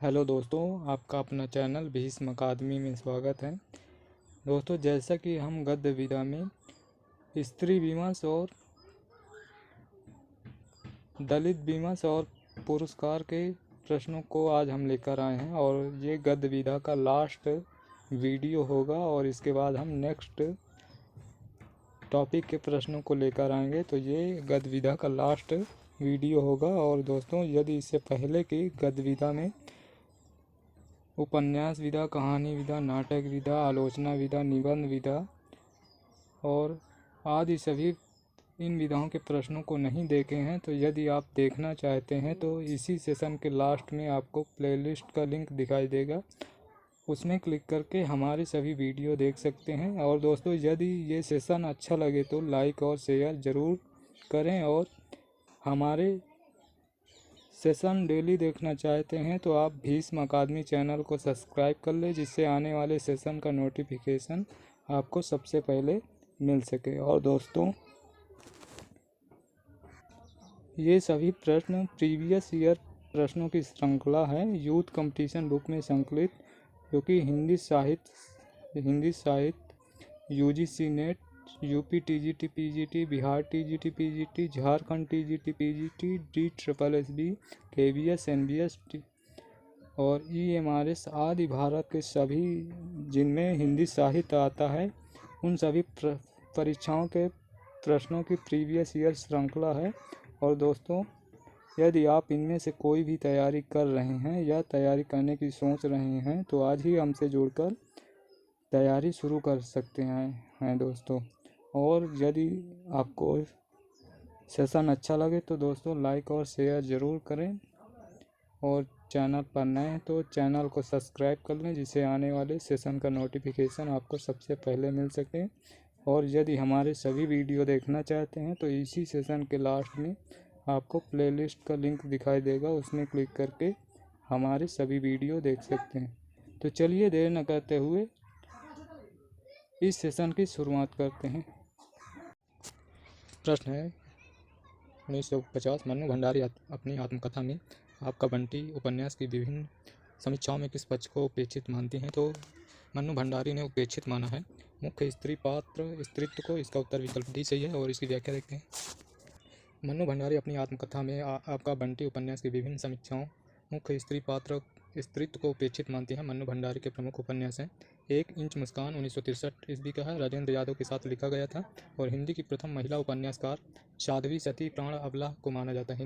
Hello दोस्तों, आपका अपना चैनल भीष्म अकादमी में स्वागत है। दोस्तों, जैसा कि हम गद्य विधा में स्त्री विमर्श और दलित विमर्श और पुरस्कार के प्रश्नों को आज हम लेकर आए हैं और ये गद्य विधा का लास्ट वीडियो होगा और इसके बाद हम नेक्स्ट टॉपिक के प्रश्नों को लेकर आएंगे। तो ये गद्य विधा का लास्ट वीडियो होगा। और दोस्तों, यदि इससे पहले की गद्य विधा में उपन्यास विधा, कहानी विधा, नाटक विधा, आलोचना विधा, निबंध विधा और आदि सभी इन विधाओं के प्रश्नों को नहीं देखे हैं, तो यदि आप देखना चाहते हैं तो इसी सेशन के लास्ट में आपको प्लेलिस्ट का लिंक दिखाई देगा, उसमें क्लिक करके हमारे सभी वीडियो देख सकते हैं। और दोस्तों, यदि ये सेशन अच्छा लगे तो लाइक और शेयर ज़रूर करें और हमारे सेशन डेली देखना चाहते हैं तो आप भीष्म अकादमी चैनल को सब्सक्राइब कर लें, जिससे आने वाले सेशन का नोटिफिकेशन आपको सबसे पहले मिल सके। और दोस्तों, ये सभी प्रश्न प्रीवियस ईयर प्रश्नों की श्रृंखला है, यूथ कंपटीशन बुक में संकलित, जो कि हिंदी साहित्य UGC net, UP TGT PGT, Bihar TGT PGT, Jharkhand TGT PGT, DSSB, KVS, NBS और EMRS आदि भारत के सभी जिनमें हिंदी साहित्य आता है उन सभी परीक्षाओं के प्रश्नों की प्रीवियस ईयर श्रृंखला है। और दोस्तों, यदि आप इनमें से कोई भी तैयारी कर रहे हैं या तैयारी करने की सोच रहे हैं तो आज ही हमसे जुड़कर तैयारी शुरू कर सकते हैं दोस्तों। और यदि आपको सेशन अच्छा लगे तो दोस्तों लाइक और शेयर ज़रूर करें और चैनल पर नए हैं तो चैनल को सब्सक्राइब कर लें, जिससे आने वाले सेशन का नोटिफिकेशन आपको सबसे पहले मिल सके। और यदि हमारे सभी वीडियो देखना चाहते हैं तो इसी सेशन के लास्ट में आपको प्लेलिस्ट का लिंक दिखाई देगा, उसमें क्लिक करके हमारे सभी वीडियो देख सकते हैं। तो चलिए देर न करते हुए इस सेशन की शुरुआत करते हैं। प्रश्न है 1950, मन्नू भंडारी अपनी आत्मकथा में आपका बंटी उपन्यास की विभिन्न समीक्षाओं में किस पक्ष को उपेक्षित मानती हैं? तो मन्नू भंडारी ने उपेक्षित माना है मुख्य स्त्री पात्र स्त्रीत्व को। इसका उत्तर विकल्प डी सही है और इसकी व्याख्या देखते हैं। मन्नू भंडारी अपनी आत्मकथा में आपका बंटी उपन्यास की विभिन्न समीक्षाओं मुख्य स्त्री पात्र स्त्रीत्व को उपेक्षित मानती हैं। मन्नू भंडारी के प्रमुख उपन्यास हैं 1 इंच मुस्कान 1963 ईस्वी का है, राजेंद्र यादव के साथ लिखा गया था और हिंदी की प्रथम महिला उपन्यासकार साध्वी सती प्राण अबला को माना जाता है।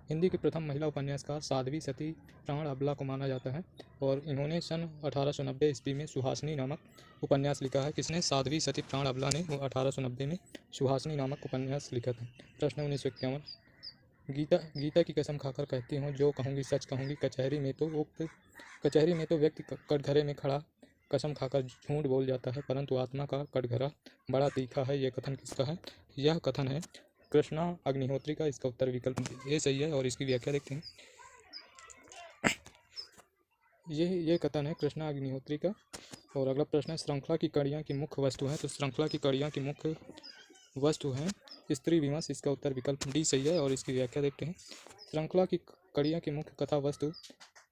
हिंदी की प्रथम महिला उपन्यासकार साध्वी सती प्राण अबला को माना जाता है और इन्होंने सन 1890 ईस्वी में सुहासिनी नामक उपन्यास लिखा है। किसने? साध्वी सती प्राण अबला ने 1890 में सुहासिनी नामक उपन्यास लिखा था। प्रश्न 1951, गीता की कसम खाकर कहती हूँ जो कहूँगी सच कहूँगी, कचहरी में तो व्यक्ति कटघरे में खड़ा कसम खाकर झूठ बोल जाता है, परंतु आत्मा का कटघरा बड़ा तीखा है। यह कथन किसका है? यह कथन है कृष्णा अग्निहोत्री का। इसका उत्तर विकल्प ए सही है और इसकी व्याख्या देखते हैं। ये कथन है कृष्णा अग्निहोत्री का। और अगला प्रश्न है श्रृंखला की कड़ियाँ की मुख्य वस्तु है। तो श्रृंखला की कड़ियाँ की मुख्य वस्तु हैं स्त्री विमर्श। इसका उत्तर विकल्प डी सही है और इसकी व्याख्या देखते हैं। श्रृंखला की कड़ियाँ की मुख्य कथा वस्तु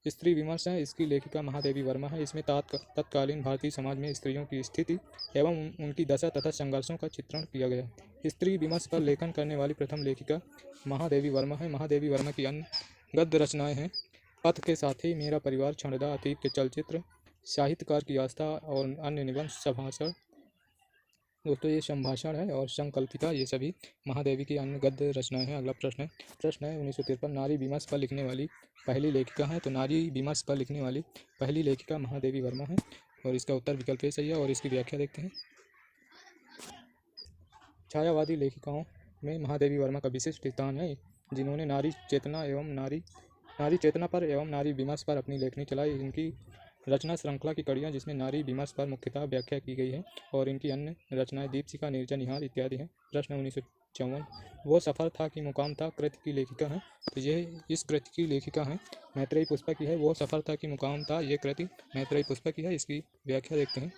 स्त्री विमर्श है। इसकी लेखिका महादेवी वर्मा है। इसमें तत्कालीन भारतीय समाज में स्त्रियों की स्थिति एवं उनकी दशा तथा संघर्षों का चित्रण किया गया। स्त्री विमर्श पर लेखन करने वाली प्रथम लेखिका महादेवी वर्मा है। महादेवी वर्मा की अन्य गद्य रचनाएं हैं पथ के साथी, मेरा परिवार, क्षणदा, अतीत के चलचित्र, साहित्यकार की आस्था और अन्य निबंध, संभाषण। दोस्तों, ये संभाषण है और संकल्पिता, ये सभी महादेवी की अन्य गद्य रचनाएं हैं। अगला प्रश्न है 1953, नारी विमर्श पर लिखने वाली पहली लेखिका है। तो नारी विमर्श पर लिखने वाली पहली लेखिका महादेवी वर्मा है और इसका उत्तर विकल्प सही है और इसकी व्याख्या देखते हैं। छायावादी लेखिकाओं में महादेवी वर्मा का विशिष्ट स्थान है, जिन्होंने नारी चेतना पर एवं नारी विमर्श पर अपनी लेखनी चलाई। इनकी रचना श्रृंखला की कड़ियाँ, जिसमें नारी विमर्श पर मुख्यतः व्याख्या की गई है और इनकी अन्य रचनाएं दीपशिखा, निर्जनिहार इत्यादि हैं। प्रश्न 1954, वो सफ़र था कि मुकाम था कृति की लेखिका है। तो ये इस कृति की लेखिका है मैत्रेयी पुष्पा की है। वो सफ़र था कि मुकाम था, ये कृति मैत्रेयी पुष्पा की है। इसकी व्याख्या देखते हैं।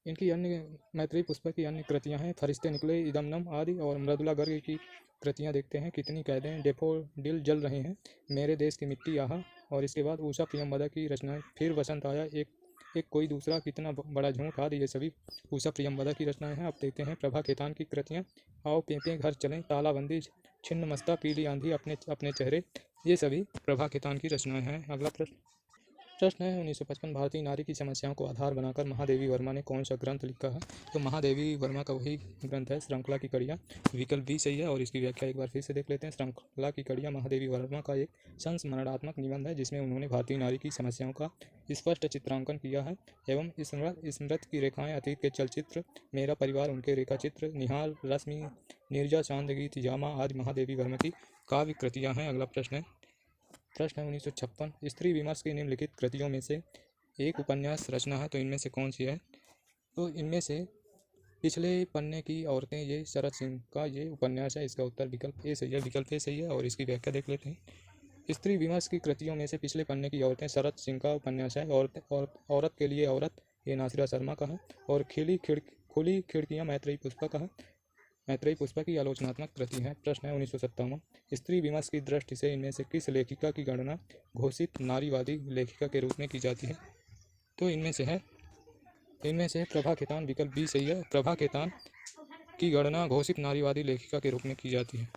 इनकी अन्य मैत्रेयी पुष्पा की अन्य कृतियाँ हैं फरिश्ते निकले, इदमनम आदि और मृदुला गर्ग की कृतियाँ देखते हैं। कितनी कैदें डैफोडिल जल रहे हैं, मेरे देश की मिट्टी आहा। और इसके बाद उषा प्रियंवदा की रचनाएं। फिर वसंत आया, एक एक कोई दूसरा, कितना बड़ा झूठ, आदि ये सभी उषा प्रियंवदा की रचनाएं हैं। अब देखते हैं प्रभा खेतान की कृतियाँ। आओ पेंपे घर चलें, तालाबंदी, छिन्न मस्ता, पीली आंधी, अपने अपने चेहरे, ये सभी प्रभा खेतान की रचनाएं हैं। अगला प्रश्न है 1955 भारतीय नारी की समस्याओं को आधार बनाकर महादेवी वर्मा ने कौन सा ग्रंथ लिखा है? तो महादेवी वर्मा का वही ग्रंथ है श्रृंखला की कड़ियाँ। विकल्प बी सही है और इसकी व्याख्या एक बार फिर से देख लेते हैं। श्रृंखला की कड़ियाँ महादेवी वर्मा का एक संस्मरणात्मक निबंध है जिसमें उन्होंने भारतीय नारी की समस्याओं का स्पष्ट चित्रांकन किया है एवं स्मृति की रेखाएं, अतीत के चलचित्र, मेरा परिवार, उनके रेखाचित्र, निहाल, रश्मि, नीरजा, चांद गीत, जामा आदि महादेवी वर्मा की काव्य कृतियाँ हैं। अगला प्रश्न है 1956 स्त्री विमर्श की निम्नलिखित कृतियों में से एक उपन्यास रचना है, तो इनमें से कौन सी है? तो इनमें से पिछले पन्ने की औरतें, ये शरद सिंह का ये उपन्यास है। इसका उत्तर विकल्प ए सही है। विकल्प ए सही है और इसकी व्याख्या देख लेते हैं। स्त्री विमर्श की कृतियों में से पिछले पन्ने की औरतें शरद सिंह का उपन्यास है। औरत के लिए औरत, ये नासिरा शर्मा का है। और खुली खिड़कियाँ मैत्रेयी पुष्पा का है। मैत्रेयी पुष्पा की आलोचनात्मक कृति है। प्रश्न है 1957 स्त्री विमर्श की दृष्टि से इनमें से किस लेखिका की गणना घोषित नारीवादी लेखिका के रूप में की जाती है? तो इनमें से प्रभा खेतान, विकल्प बी सही है। प्रभा खेतान की गणना घोषित नारीवादी लेखिका के रूप में की जाती है।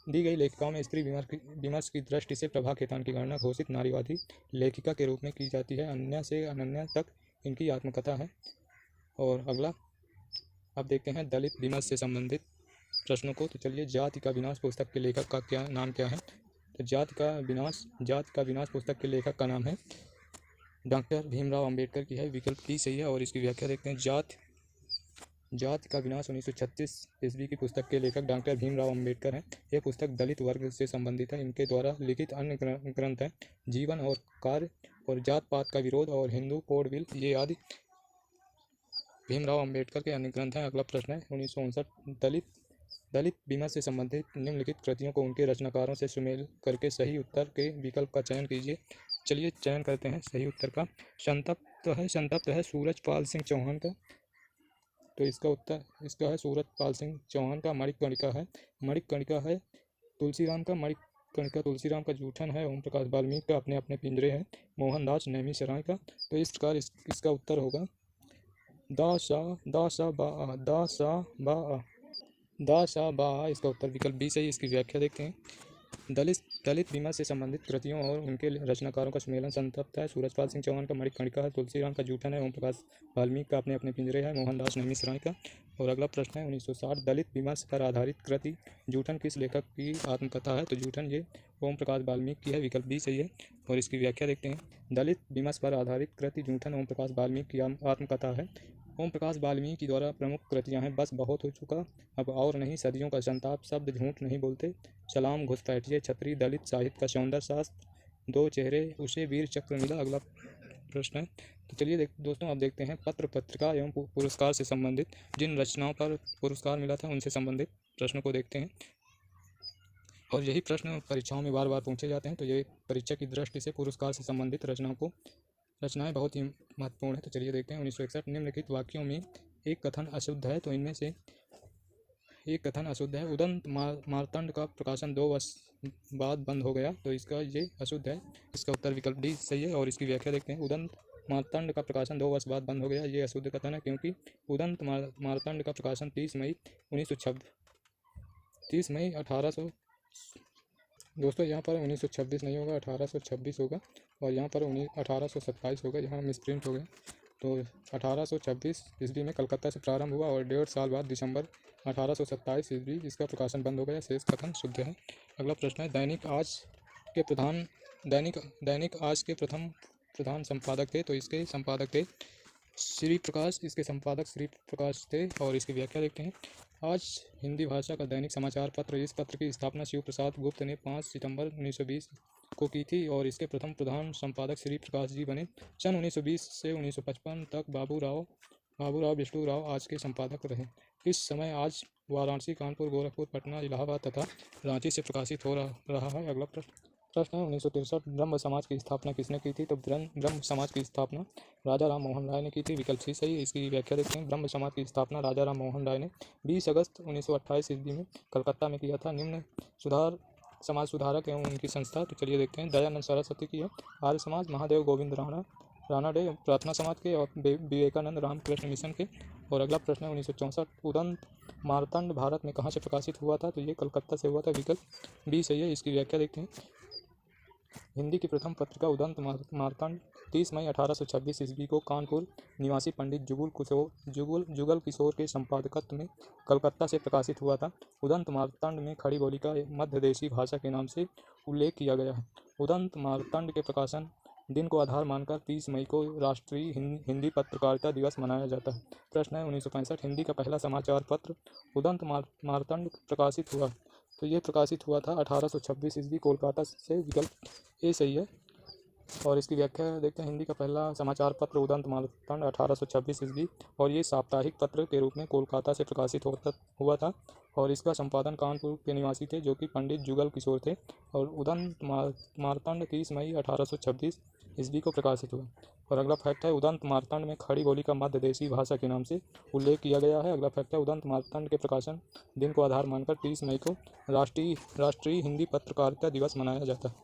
दी गई लेखिकाओं में स्त्री विमर्श की दृष्टि से प्रभा खेतान की गणना घोषित नारीवादी लेखिका के रूप में की जाती है। अनन्या से अनन्या तक इनकी आत्मकथा है। और अगला अब देखते हैं दलित विमर्श से संबंधित प्रश्नों को। तो चलिए, जाति का विनाश पुस्तक के लेखक का नाम क्या है? तो जाति का विनाश पुस्तक के लेखक का नाम है डॉक्टर भीमराव अंबेडकर की है। विकल्प की सही है और इसकी व्याख्या देखते हैं। जाति का विनाश 1936 ईस्वी की पुस्तक के लेखक डॉक्टर भीमराव अंबेडकर हैं। यह पुस्तक दलित वर्ग से संबंधित है। इनके द्वारा लिखित अन्य ग्रंथ हैं जीवन और कार्य और जात पात का विरोध और हिंदू कोड बिल, ये आदि भीमराव अंबेडकर के अन्य ग्रंथ हैं। अगला प्रश्न है 1959 दलित विमर्श से संबंधित निम्नलिखित कृतियों को उनके रचनाकारों से सुमेल करके सही उत्तर के विकल्प का चयन कीजिए। चलिए चयन करते हैं सही उत्तर का। संतप्त है सूरजपाल सिंह चौहान का, तो इसका है सूरजपाल सिंह चौहान का। मणिकर्णिका है तुलसीराम का। मणिकर्णिका तुलसीराम का। जूठन है ओम प्रकाश वाल्मीकि का, अपने अपने पिंजरे हैं मोहनदास नैमिषारण्य का। तो इस प्रकार इसका उत्तर होगा दा सा बा। इसका उत्तर विकल्प बी सही। इसकी व्याख्या देखते हैं। दलित विमर्श से संबंधित कृतियों और उनके रचनाकारों का सम्मेलन संतप्त है सूरजपाल सिंह चौहान का। मणिकर्णिका है तुलसीराम का। जूठन है ओम प्रकाश वाल्मीकि का, अपने अपने पिंजरे है मोहनदास नैमिषारण्य का। और अगला प्रश्न है 1960 दलित विमर्श पर आधारित कृति जूठन किस लेखक की आत्मकथा है? तो जूठन ये ओम प्रकाश वाल्मीकि की है। विकल्प बी सही है और इसकी व्याख्या देखते हैं। दलित विमर्श पर आधारित कृति जूठन ओम प्रकाश वाल्मीकि की आत्मकथा है। ओम प्रकाश वाल्मीकि की द्वारा प्रमुख कृतियाँ हैं बस बहुत हो चुका, अब और नहीं, सदियों का संताप, शब्द झूठ नहीं बोलते, सलाम, घुसपैठिए, छतरी, दलित साहित्य का सौंदर्य शास्त्र, दो चेहरे, उसे वीर चक्र मिला। अगला प्रश्न है। तो चलिए दोस्तों अब देखते हैं पत्र पत्रिका एवं पुरस्कार से संबंधित जिन रचनाओं पर पुरस्कार मिला था उनसे संबंधित प्रश्नों को देखते हैं। और यही प्रश्न परीक्षाओं में बार बार पूछे जाते हैं। तो ये परीक्षा की दृष्टि से पुरस्कार से संबंधित रचनाएं बहुत ही महत्वपूर्ण है। तो चलिए देखते हैं 1961 निम्नलिखित वाक्यों में एक कथन अशुद्ध है, तो इनमें से एक कथन अशुद्ध है। उदंत मार्तंड का प्रकाशन 2 वर्ष बाद बंद हो गया, तो इसका ये अशुद्ध है। इसका उत्तर विकल्प डी सही है और इसकी व्याख्या देखते हैं। उदंत मार्तंड का प्रकाशन 2 वर्ष बाद बंद हो गया, ये अशुद्ध कथन है क्योंकि उदंत मार्तंड का प्रकाशन 30 मई 1800 दोस्तों यहाँ पर 1926 नहीं होगा, 1826 होगा और यहाँ पर 1827 होगा, यहाँ मिसप्रिंट हो गया। तो 1826 ईस्वी में कलकत्ता से प्रारंभ हुआ और 1.5 साल बाद दिसंबर 1827 ईस्वी इसका प्रकाशन बंद हो गया। शेष कथन शुद्ध है। अगला प्रश्न है दैनिक आज के प्रथम प्रधान संपादक थे, तो इसके संपादक थे श्री प्रकाश, इसके संपादक श्री प्रकाश थे और इसकी व्याख्या देखते हैं। आज हिंदी भाषा का दैनिक समाचार पत्र, इस पत्र की स्थापना शिव प्रसाद गुप्त ने 5 सितंबर 1920 को की थी और इसके प्रथम प्रधान संपादक श्री प्रकाश जी बने। सन 1920 से 1955 तक बाबूराव विष्णु राव आज के संपादक रहे। इस समय आज वाराणसी, कानपुर, गोरखपुर, पटना, इलाहाबाद तथा रांची से प्रकाशित हो रहा है। अगला प्रश्न प्रश्न है 1963 ब्रह्म समाज की स्थापना किसने की थी? तो ब्रह्म समाज की स्थापना राजा राम मोहन राय ने की थी। विकल्प सी सही है। इसकी व्याख्या देखते हैं। ब्रह्म समाज की स्थापना राजा राम मोहन राय ने 20 अगस्त 1928 ईस्वी में कलकत्ता में किया था। निम्न समाज सुधारक एवं उनकी संस्था, तो चलिए देखते हैं। दयानंद सरस्वती की है। आर्य समाज महादेव गोविंद रानडे प्रार्थना समाज के, और विवेकानंद रामकृष्ण मिशन के। और अगला प्रश्न है 1964 उदंत मार्तंड भारत में कहाँ से प्रकाशित हुआ था? तो ये कलकत्ता से हुआ था। विकल्प बी सही है। इसकी व्याख्या देखते हैं। हिंदी की प्रथम पत्रिका उदंत मार्तंड 30 मई 1826 ईस्वी को कानपुर निवासी पंडित जुगल किशोर के संपादकत्व में कलकत्ता से प्रकाशित हुआ था। उदंत मार्तंड में खड़ी बोली का मध्य देशी भाषा के नाम से उल्लेख किया गया है। उदंत मार्तंड के प्रकाशन दिन को आधार मानकर 30 मई को राष्ट्रीय हिंदी पत्रकारिता दिवस मनाया जाता है। प्रश्न है 1965 हिंदी का पहला समाचार पत्र उदंत मार्तंड प्रकाशित हुआ, तो ये प्रकाशित हुआ था 1826 ईस्वी कोलकाता से। विकल्प ए सही है। और इसकी व्याख्या देखते हैं। हिंदी का पहला समाचार पत्र उदंत मार्तंड 1826 ईस्वी, और ये साप्ताहिक पत्र के रूप में कोलकाता से प्रकाशित हुआ था। और इसका संपादन कानपुर के निवासी थे, जो कि पंडित जुगल किशोर थे। और उदंत मार्तंड 30 मई 1826 ईस्वी को प्रकाशित हुआ। और अगला फैक्ट है उदंत मार्तंड में खड़ी बोली का मध्य देशी भाषा के नाम से उल्लेख किया गया है। अगला फैक्ट है उदंत मार्तंड के प्रकाशन दिन को आधार मानकर 30 मई को राष्ट्रीय हिंदी पत्रकारिता दिवस मनाया जाता है।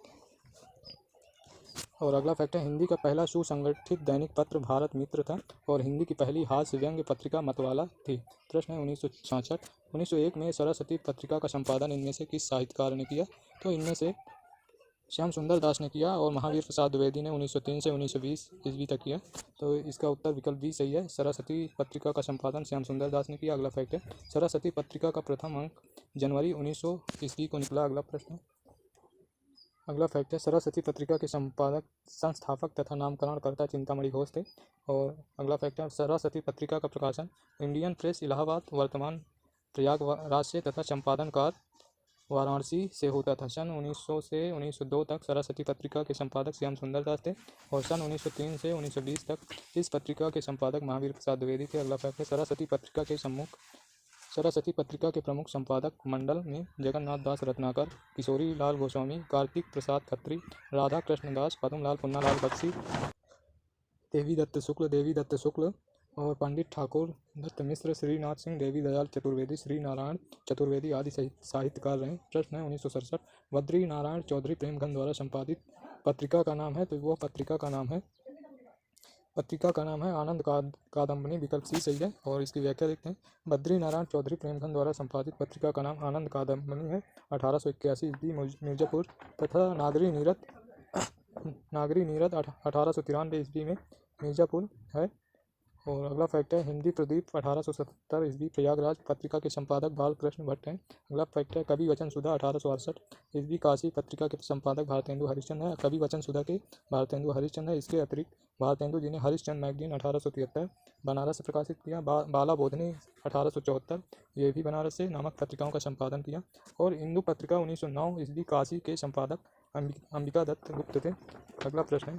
और अगला फैक्ट है हिंदी का पहला सुसंगठित दैनिक पत्र भारत मित्र था, और हिंदी की पहली हास्य व्यंग्य पत्रिका मतवाला थी। प्रश्न है 1966 1901 में सरस्वती पत्रिका का संपादन इनमें से किस साहित्यकार ने किया? तो इनमें से श्याम सुंदर दास ने किया, और महावीर प्रसाद द्विवेदी ने 1903 से 1920 ईस्वी तक किया। तो इसका उत्तर विकल्प बी सही है। सरस्वती पत्रिका का संपादन श्याम सुंदर दास ने किया। अगला फैक्ट है सरस्वती पत्रिका का प्रथम अंक जनवरी 1900 ईस्वी को निकला। अगला फैक्ट है सरस्वती पत्रिका के संपादक, संस्थापक तथा नामकरणकर्ता चिंतामणि घोष थे। और अगला फैक्ट है सरस्वती पत्रिका का प्रकाशन इंडियन प्रेस इलाहाबाद, वर्तमान प्रयागराज से तथा संपादन कार्य वाराणसी से होता था। सन 1900 से 1902 तक सरस्वती पत्रिका के संपादक श्याम सुंदर दास थे, और सन 1903 से 1920 तक इस पत्रिका के संपादक महावीर प्रसाद द्विवेदी थे। अगला फैक्ट है सरस्वती पत्रिका के प्रमुख संपादक मंडल में जगन्नाथ दास रत्नाकर, किशोरी लाल गोस्वामी, कार्तिक प्रसाद खत्री, राधा कृष्ण दास, पद्मलाल पुन्नालाल बख्शी, देवी दत्त शुक्ल और पंडित ठाकुर दत्त मिश्र, श्रीनाथ सिंह, देवी दयाल चतुर्वेदी, श्री नारायण चतुर्वेदी आदि साहित्यकार रहे। प्रश्न है 1967 बद्री नारायण चौधरी प्रेमगंज द्वारा संपादित पत्रिका का नाम है? तो वह पत्रिका का नाम है आनंद कादम्बनी। विकल्प सी सही है। और इसकी व्याख्या देखते हैं। बद्री नारायण चौधरी प्रेमगंज द्वारा संपादित पत्रिका का नाम आनंद कादम्बनी है। 1881 ईस्वी मिर्जापुर तथा नागरी नीरद 1893 ईस्वी में मिर्जापुर है। और अगला फैक्ट है हिंदी प्रदीप 1877 ईस्वी प्रयागराज पत्रिका के संपादक बालकृष्ण भट्ट हैं। अगला फैक्ट है कवि वचन सुधा 1868 ईस्वी काशी पत्रिका के संपादक भारतेंदु हरिश्चंद्र है। कवि वचन सुधा के भारतेंदु हरिश्चंद्र है। इसके अतिरिक्त भारतेंदु जी ने हरिश्चंद्र मैगजीन 1873 बनारस से प्रकाशित किया। बाला बोधनी 1874 ये भी बनारस से नामक पत्रिकाओं का संपादन किया। और इंदु पत्रिका 1909 ईस्वी काशी के संपादक अंबिका दत्त गुप्त थे। अगला प्रश्न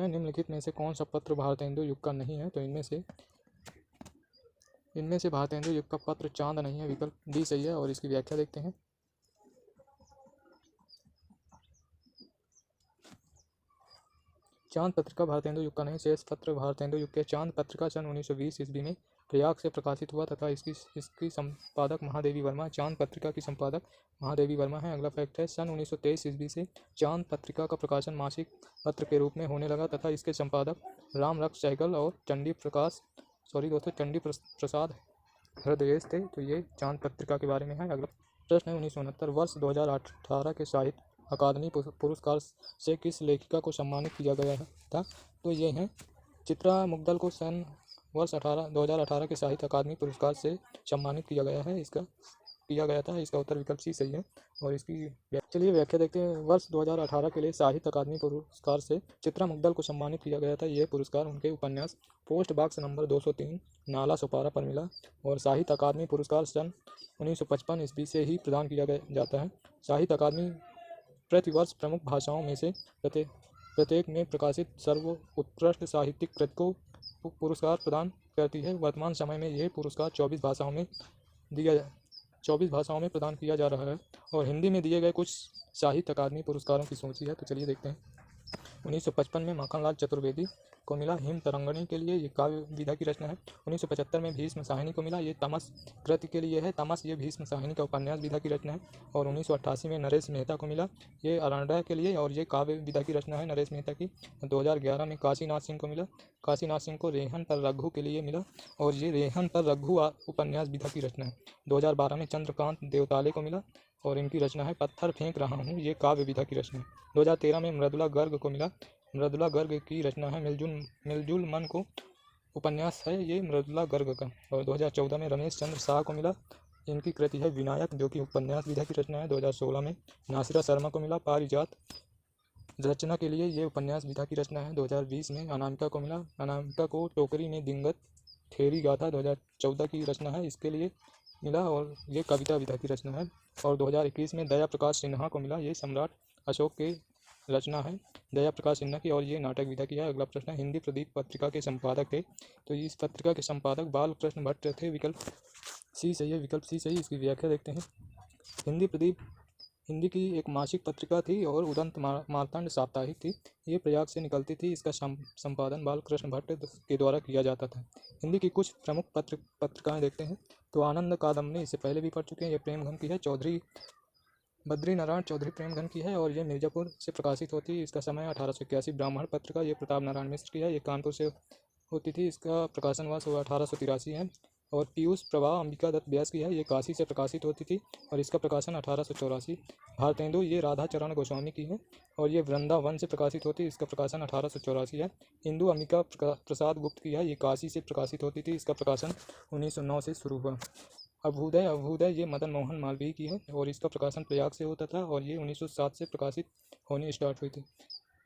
है निम्नलिखित में से कौन सा पत्र भारतेंदु युग का नहीं है? तो इनमें से भारतेंदु युग का पत्र चांद नहीं है। विकल्प डी सही है। और इसकी व्याख्या देखते हैं। चांद पत्रिका भारतेंदु युग का नहीं। शेष पत्र भारतेंदु युग के। चांद पत्रिका सन 1920 ईस्वी में प्रयाग से प्रकाशित हुआ तथा इसकी संपादक महादेवी वर्मा, चांद पत्रिका की संपादक महादेवी वर्मा है। अगला फैक्ट है सन 1923 ईस्वी से चांद पत्रिका का प्रकाशन मासिक पत्र के रूप में होने लगा तथा इसके संपादक राम रक्ष सहगल और चंडी प्रसाद हृदयेश थे। तो ये चांद पत्रिका के बारे में है। अगला प्रश्न है 1969 वर्ष 2018 के साहित्य अकादमी पुरस्कार से किस लेखिका को सम्मानित किया गया था? तो ये हैं चित्रा मुग्दल को वर्ष 2018 के साहित्य अकादमी पुरस्कार से सम्मानित किया गया था। इसका उत्तर विकल्प सी सही है। और इसकी चलिए व्याख्या देखते हैं। वर्ष 2018 के लिए साहित्य अकादमी पुरस्कार से चित्रा मुग्दल को सम्मानित किया गया था। यह पुरस्कार उनके उपन्यास पोस्ट बॉक्स नंबर 203 नाला सुपारा पर मिला। और साहित्य अकादमी पुरस्कार सन 1955 ईस्वी से ही प्रदान किया जाता है। साहित्य अकादमी प्रतिवर्ष प्रमुख भाषाओं में से प्रत्येक में प्रकाशित सर्वोत्कृष्ट साहित्यिक कृति को पुरस्कार प्रदान करती है। वर्तमान समय में यह पुरस्कार 24 भाषाओं में दिया 24 भाषाओं में प्रदान किया जा रहा है। और हिंदी में दिए गए कुछ साहित्य अकादमी पुरस्कारों की सूची है, तो चलिए देखते हैं। 1955 में माखनलाल चतुर्वेदी को मिला हिम तरंगिणी के लिए, ये काव्य विधा की रचना है। 1975 में भीष्म साहिनी को मिला, ये तमस कृति के लिए है। तमस ये भीष्म साहिनी का उपन्यास विधा की रचना है। और 1988 में नरेश मेहता को मिला, ये अरण्य के लिए, और ये काव्य विधा की रचना है नरेश मेहता की। 2011 में काशीनाथ सिंह को मिला, काशीनाथ सिंह को रेहन पर रघु के लिए मिला, और ये रेहन पर रघु उपन्यास विधा की रचना है। 2012 में चंद्रकांत देवताले को मिला, और इनकी रचना है पत्थर फेंक रहा हूँ, ये काव्य विधा की रचना है। 2013 में मृदुला गर्ग को मिला, मृदुला गर्ग की रचना है मिलजुल मन को, उपन्यास है ये मृदुला गर्ग का। और 2014 में रमेश चंद्र शाह को मिला, इनकी कृति है विनायक, जो कि उपन्यास विधा की रचना है। 2016 में नासिरा शर्मा को मिला पारिजात रचना के लिए, ये उपन्यास विधा की रचना है। 2020 में अनामिका को मिला, अनामिका को टोकरी में दिंगत थेरी गाथा 2014 की रचना है, इसके लिए मिला, और ये कविता विधा की रचना है। और 2021 में दया प्रकाश सिन्हा को मिला, ये सम्राट अशोक की रचना है दया प्रकाश सिन्हा की, और ये नाटक विधा की है। अगला प्रश्न है, हिंदी प्रदीप पत्रिका के संपादक थे, तो इस पत्रिका के संपादक बालकृष्ण भट्ट थे। विकल्प सी सही है, विकल्प सी सही। इसकी व्याख्या देखते हैं। हिंदी प्रदीप हिंदी की एक मासिक पत्रिका थी और उदंत मार्तंड साप्ताहिक थी। ये प्रयाग से निकलती थी। इसका संपादन बालकृष्ण भट्ट के द्वारा किया जाता था। हिंदी की कुछ प्रमुख पत्रिकाएं देखते हैं, तो आनंद कादम्बनी इससे पहले भी पढ़ चुके हैं, ये प्रेमघन की है। चौधरी बद्री नारायण चौधरी प्रेमघन की है, और ये मिर्जापुर से प्रकाशित होती है। इसका समय 1881। ब्राह्मण पत्रिका ये प्रताप नारायण मिश्र की है, ये कानपुर से होती थी। इसका प्रकाशन वर्ष 1883 है। और पीयूष प्रभा अंबिका दत्त व्यास की है, ये काशी से प्रकाशित होती थी, और इसका प्रकाशन 1884। भारतेंदु ये राधा चरण गोस्वामी की है, और ये वृंदावन से प्रकाशित होती है, इसका प्रकाशन 1884 है। इंदु अंबिका प्रसाद गुप्त की है, ये काशी से प्रकाशित होती थी, इसका प्रकाशन 1909 से शुरू हुआ। अभ्युदय ये मदन मोहन मालवीय की है, और इसका प्रकाशन प्रयाग से होता था, और ये 1907 से प्रकाशित होनी स्टार्ट हुई थी।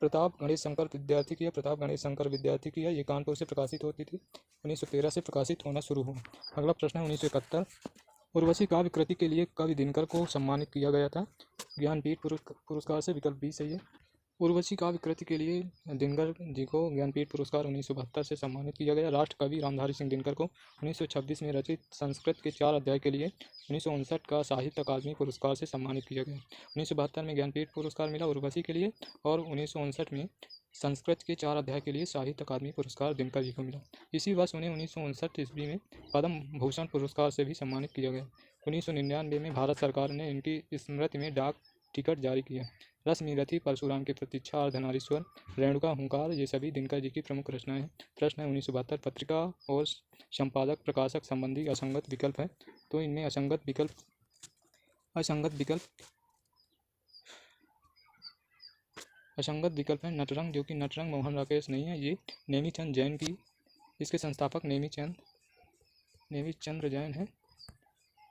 प्रताप गणेश शंकर विद्यार्थी की है, प्रताप गणेश शंकर विद्यार्थी की है, ये कानपुर से प्रकाशित होती थी। 1913 से प्रकाशित होना शुरू हुआ। अगला प्रश्न है 1971। उर्वशी काव्य कृति के लिए कवि दिनकर को सम्मानित किया गया था, ज्ञानपीठ पुरस्कार से। विकल्प बी सही है। उर्वशी काव्य कृति के लिए दिनकर जी को ज्ञानपीठ पुरस्कार 1972 से सम्मानित किया गया। राष्ट्र कवि रामधारी सिंह दिनकर को 1926 में रचित संस्कृत के 4 अध्याय के लिए 1959 का साहित्य अकादमी पुरस्कार से सम्मानित किया गया। 1972 में ज्ञानपीठ पुरस्कार मिला उर्वशी के लिए, और 1959 में संस्कृत के 4 अध्याय के लिए साहित्य अकादमी पुरस्कार दिनकर जी को मिला। इसी वर्ष उन्हें 1959 ईस्वी में पद्म भूषण पुरस्कार से भी सम्मानित किया गया। 1999 में भारत सरकार ने इनकी स्मृति में डाक टिकट जारी किया। रश्मि रथी, परशुराम की प्रतीक्षा, अर्धनारीश्वर, रेणुका, हुंकार, ये सभी दिनकर जी की प्रमुख रचनाएं हैं। प्रश्न है 1972। पत्रिका और संपादक प्रकाशक संबंधी असंगत विकल्प है, तो इनमें असंगत विकल्प है नटरंग, जो कि नटरंग मोहन राकेश नहीं है, ये नेमीचंद जैन की, इसके संस्थापक नेमीचंद्र जैन है,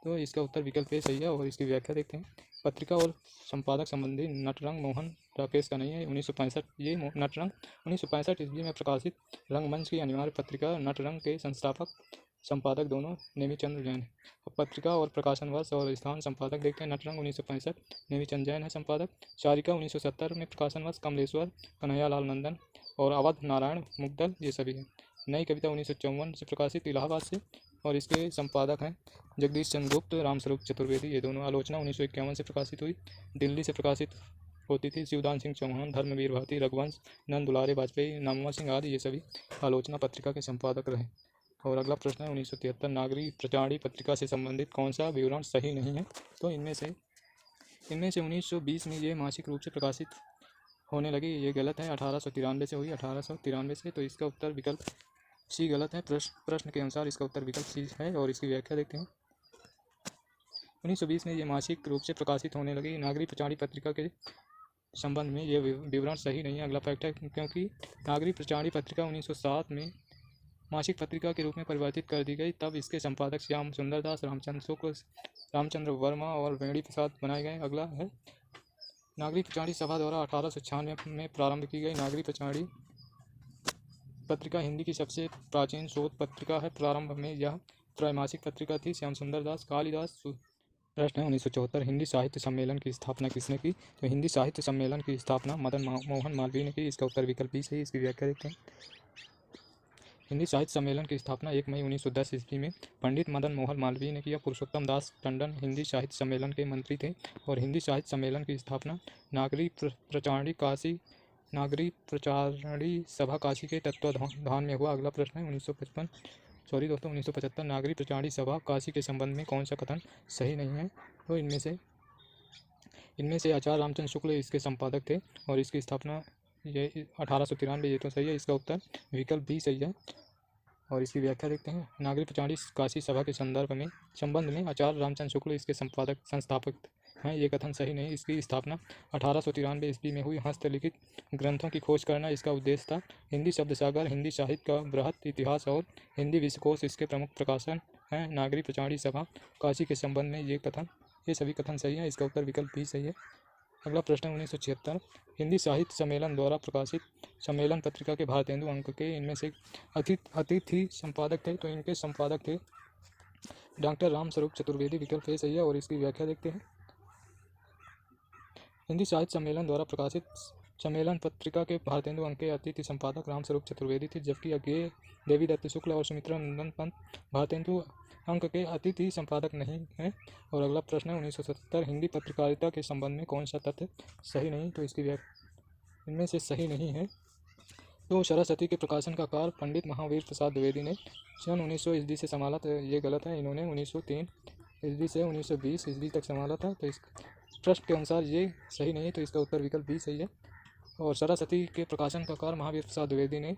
तो इसका उत्तर विकल्प ए सही है। और इसकी व्याख्या देखते हैं। पत्रिका और संपादक संबंधी नटरंग मोहन राकेश का नहीं है। 1965 ये नटरंग 1965 ईस्वी में प्रकाशित रंगमंच की अनिवार्य पत्रिका नटरंग के संस्थापक संपादक दोनों नेमीचंद्र जैन है। अब पत्रिका और प्रकाशन वर्ष और स्थान संपादक देखते हैं। नटरंग 1965, नेमीचंद जैन है संपादक। चारिका 1970 में प्रकाशन वर्ष कमलेश्वर कन्हैयालाल नंदन और अवध नारायण मुग्दल, ये सभी हैं। नई कविता 1954 से प्रकाशित इलाहाबाद से, और इसके संपादक हैं जगदीश चंद्र गुप्त, रामस्वरूप चतुर्वेदी, ये दोनों। आलोचना 1951 से प्रकाशित हुई, दिल्ली से प्रकाशित होती थी। शिवदान सिंह चौहान, धर्मवीर भारती, रघुवंश, नंद दुलारे वाजपेयी, नामवर सिंह आदि, ये सभी आलोचना पत्रिका के संपादक रहे। और अगला प्रश्न है 1973। नागरी प्रचारणी पत्रिका से संबंधित कौन सा विवरण सही नहीं है, तो इनमें से 1920 में ये मासिक रूप से प्रकाशित होने लगी, ये गलत है। 1893 से हुई, 1893 से, तो इसका उत्तर विकल्प सी गलत है। प्रश्न के अनुसार इसका उत्तर विकल्प सी है, और इसकी व्याख्या देखते हैं। 1920 में ये मासिक रूप से प्रकाशित होने लगी। नागरी प्रचारणी पत्रिका के संबंध में ये विवरण सही नहीं है। अगला फैक्ट है, क्योंकि नागरी प्रचारणी पत्रिका 1907 में मासिक पत्रिका के रूप में परिवर्तित कर दी गई, तब इसके संपादक श्याम सुंदर दास, रामचंद्र शुक्ल, रामचंद्र वर्मा और वेणी प्रसाद बनाए गए। अगला है, नागरी प्रचारणी सभा द्वारा 1896 में प्रारंभ की गई नागरी प्रचारणी पत्रिका हिंदी की सबसे प्राचीन शोध पत्रिका है। प्रारंभ में यह त्रैमासिक पत्रिका थी। श्याम सुंदर दास, कालिदास। प्रश्न है 1974। हिंदी साहित्य सम्मेलन की स्थापना किसने की, तो हिंदी साहित्य सम्मेलन की स्थापना मदन मोहन मालवीय ने की। इसका उत्तर विकल्प भी सही। इसकी व्याख्या देखते हैं। हिंदी साहित्य सम्मेलन की स्थापना 1 मई 1910 ईस्वी में पंडित मदन मोहन मालवीय ने किया। पुरुषोत्तम दास टंडन हिंदी साहित्य सम्मेलन के मंत्री थे और हिंदी साहित्य सम्मेलन की स्थापना नागरी प्रचारणी सभा काशी के तत्वाधान में हुआ। अगला प्रश्न है 1975 नागरी प्रचारणी सभा काशी के संबंध में कौन सा कथन सही नहीं है? तो इनमें से आचार्य रामचंद्र शुक्ल इसके संपादक थे और इसकी स्थापना ये 1893, ये तो सही है। इसका उत्तर विकल्प भी सही है। और इसकी व्याख्या देखते हैं। नागरी प्रचारणी काशी सभा के संबंध में आचार्य रामचंद्र शुक्ल इसके संस्थापक हैं, ये कथन सही नहीं। इसकी स्थापना 1893 ईस्वी में हुई। हस्तलिखित ग्रंथों की खोज करना इसका उद्देश्य था। हिंदी शब्द सागर, हिंदी साहित्य का बृहत इतिहास और हिंदी विश्वकोश इसके प्रमुख प्रकाशन हैं। नागरी प्रचारणी सभा काशी के संबंध में ये सभी कथन सही हैं। इसका उत्तर विकल्प भी सही है। अगला प्रश्न 1976 हिंदी साहित्य सम्मेलन द्वारा प्रकाशित सम्मेलन पत्रिका के भारतेंदु अंक के इनमें से अतिथि संपादक थे, तो इनके संपादक थे डॉक्टर राम स्वरूप चतुर्वेदी। विकल्प ए सही है। और इसकी व्याख्या देखते हैं। हिंदी साहित्य सम्मेलन द्वारा प्रकाशित सम्मेलन पत्रिका के भारतेंदु अंक के अतिथि संपादक राम स्वरूप चतुर्वेदी थे, जबकि अज्ञेय देवीदत्त शुक्ल और सुमित्रा नंदन पंत भारतेंदु अंक के अतिथि संपादक नहीं हैं। और अगला प्रश्न है 1977 हिंदी पत्रकारिता के संबंध में कौन सा तथ्य सही नहीं? तो इसकी व्याख्या इनमें से सही नहीं है। तो सरस्वती के प्रकाशन का कार्य पंडित महावीर प्रसाद द्विवेदी ने सन 1900 ईस्वी से संभाला, तो ये गलत है। इन्होंने 1903 ईस्वी से 1920 ईस्वी तक संभाला था, तो इस प्रश्न के अनुसार ये सही नहीं है। तो इसका उत्तर विकल्प भी सही है। और सरस्वती के प्रकाशन का कार्य महावीर प्रसाद द्विवेदी ने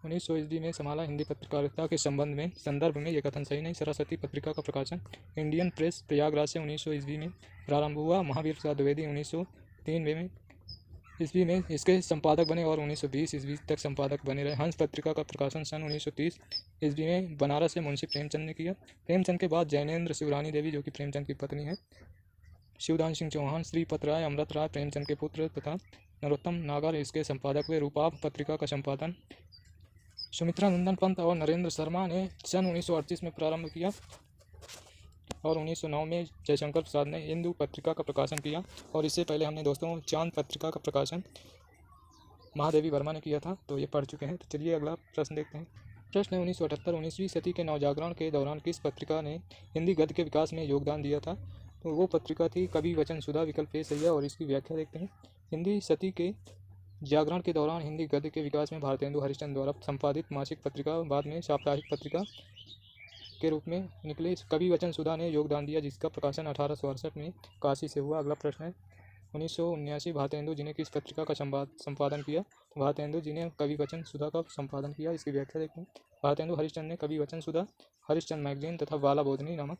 1900 ईस्वी में संभाला। हिंदी पत्रकारिता के संदर्भ में ये कथन सही नहीं। सरस्वती पत्रिका का प्रकाशन इंडियन प्रेस प्रयागराज से 1900 ईस्वी में प्रारंभ हुआ। महावीर प्रसाद द्विवेदी 1903 ईस्वी में इसके संपादक बने और 1920 ईस्वी तक संपादक बने रहे। हंस पत्रिका का प्रकाशन सन 1930 ईस्वी में बनारस से मुंशी प्रेमचंद ने किया। प्रेमचंद के बाद जैनेन्द्र शिवरानी देवी, जो कि प्रेमचंद की पत्नी है, शिवदान सिंह चौहान, श्रीपत राय, अमृत राय प्रेमचंद के पुत्र तथा नरोत्तम नागर इसके संपादक हुए। रूपाभ पत्रिका का संपादन सुमित्रा नंदन पंत और नरेंद्र शर्मा ने सन 1938 में प्रारंभ किया और 1909 में जयशंकर प्रसाद ने हिंदू पत्रिका का प्रकाशन किया। और इससे पहले हमने दोस्तों चांद पत्रिका का प्रकाशन महादेवी वर्मा ने किया था, तो ये पढ़ चुके हैं। तो चलिए अगला प्रश्न देखते हैं। प्रश्न है 1978 19वीं सदी के नवजागरण के दौरान किस पत्रिका ने हिंदी गद्य के विकास में योगदान दिया था? तो वो पत्रिका थी कवि वचन सुधा। विकल्प ए सही है। और इसकी व्याख्या देखते हैं। हिंदी सदी के जागरण के दौरान हिंदी गद्य के विकास में भारतेंदु हरिश्चंद्र द्वारा संपादित मासिक पत्रिका बाद में साप्ताहिक पत्रिका के रूप में निकले कवि वचन सुधा ने योगदान दिया, जिसका प्रकाशन 1868 में काशी से हुआ। अगला प्रश्न है 1979 भारतेंदु जी ने किस पत्रिका का संपादन किया? तो भारतेंदु जी ने कवि वचन सुधा का संपादन किया। इसकी व्याख्या देखते हैं। भारतेंदु हरिश्चंद्र ने कवि वचन सुधा, हरिश्चंद्र मैगजीन तथा बाला बोधनी नामक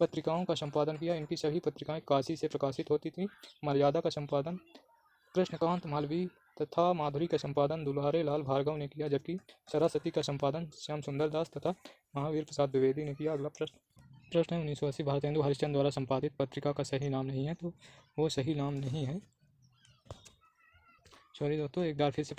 पत्रिकाओं का संपादन किया। इनकी सभी पत्रिकाएं काशी से प्रकाशित होती थीं। मर्यादा का संपादन कृष्णकांत मालवीय तथा माधुरी का संपादन दुलारे लाल भार्गव ने किया, जबकि सरस्वती का संपादन श्याम सुंदर दास तथा महावीर प्रसाद द्विवेदी ने किया। अगला प्रश्न है 1980 भारतेंदु हरिश्चंद्र द्वारा संपादित पत्रिका का सही नाम नहीं है, तो वो सही नाम नहीं है। सॉरी दोस्तों, एक बार फिर से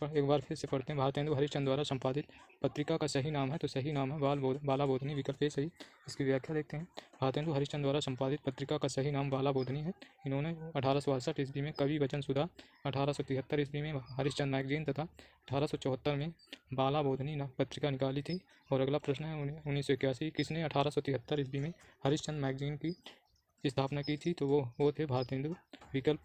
पढ़ते हैं। भारतेंदु हरिश्चंद्र द्वारा संपादित पत्रिका का सही नाम है, तो सही नाम है बाला बोधनी। विकल्प ए सही। इसकी व्याख्या देखते हैं। भारतेंदु हरिश्चंद्र द्वारा संपादित पत्रिका का सही नाम बाला बोधनी है। इन्होंने 1862 ईस्वी में कवि वचन सुधा, 1873 ईस्वी में हरिश्चंद्र मैगजीन तथा 1874 में बाला बोधनी पत्रिका निकाली थी। और अगला प्रश्न है 1981 किसने 1873 ईस्वी में हरिश्चंद्र मैगजीन की स्थापना की थी? तो वो थे भारतेंदु। विकल्प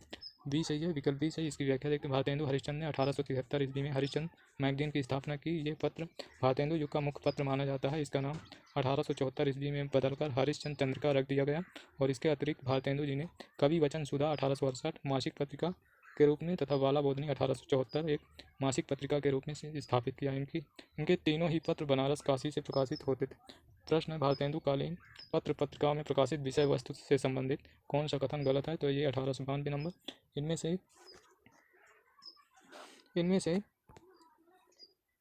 बी सही है। विकल्प बी सही। इसकी व्याख्या देखते हैं। भारतेंदु हरिश्चंद्र ने 1873 ईस्वी में हरिश्चंद्र मैगजीन की स्थापना की। ये पत्र भारतेंदु युग का मुख्य पत्र माना जाता है। इसका नाम 1874 ईस्वी में बदलकर हरिश्चंद्र चंद्रिका रख दिया गया। और इसके अतिरिक्त भारतेंदु जी ने कवि वचन सुधा 1868 मासिक पत्रिका के रूप में तथा बाला बोधनी 1874 एक मासिक पत्रिका के रूप में स्थापित किया। इनके तीनों ही पत्र बनारस काशी से प्रकाशित होते थे। प्रश्न है भारतेंदु कालीन पत्र पत्रिकाओं में प्रकाशित विषय वस्तु से संबंधित कौन सा कथन गलत है? तो ये 1892 नंबर। इनमें से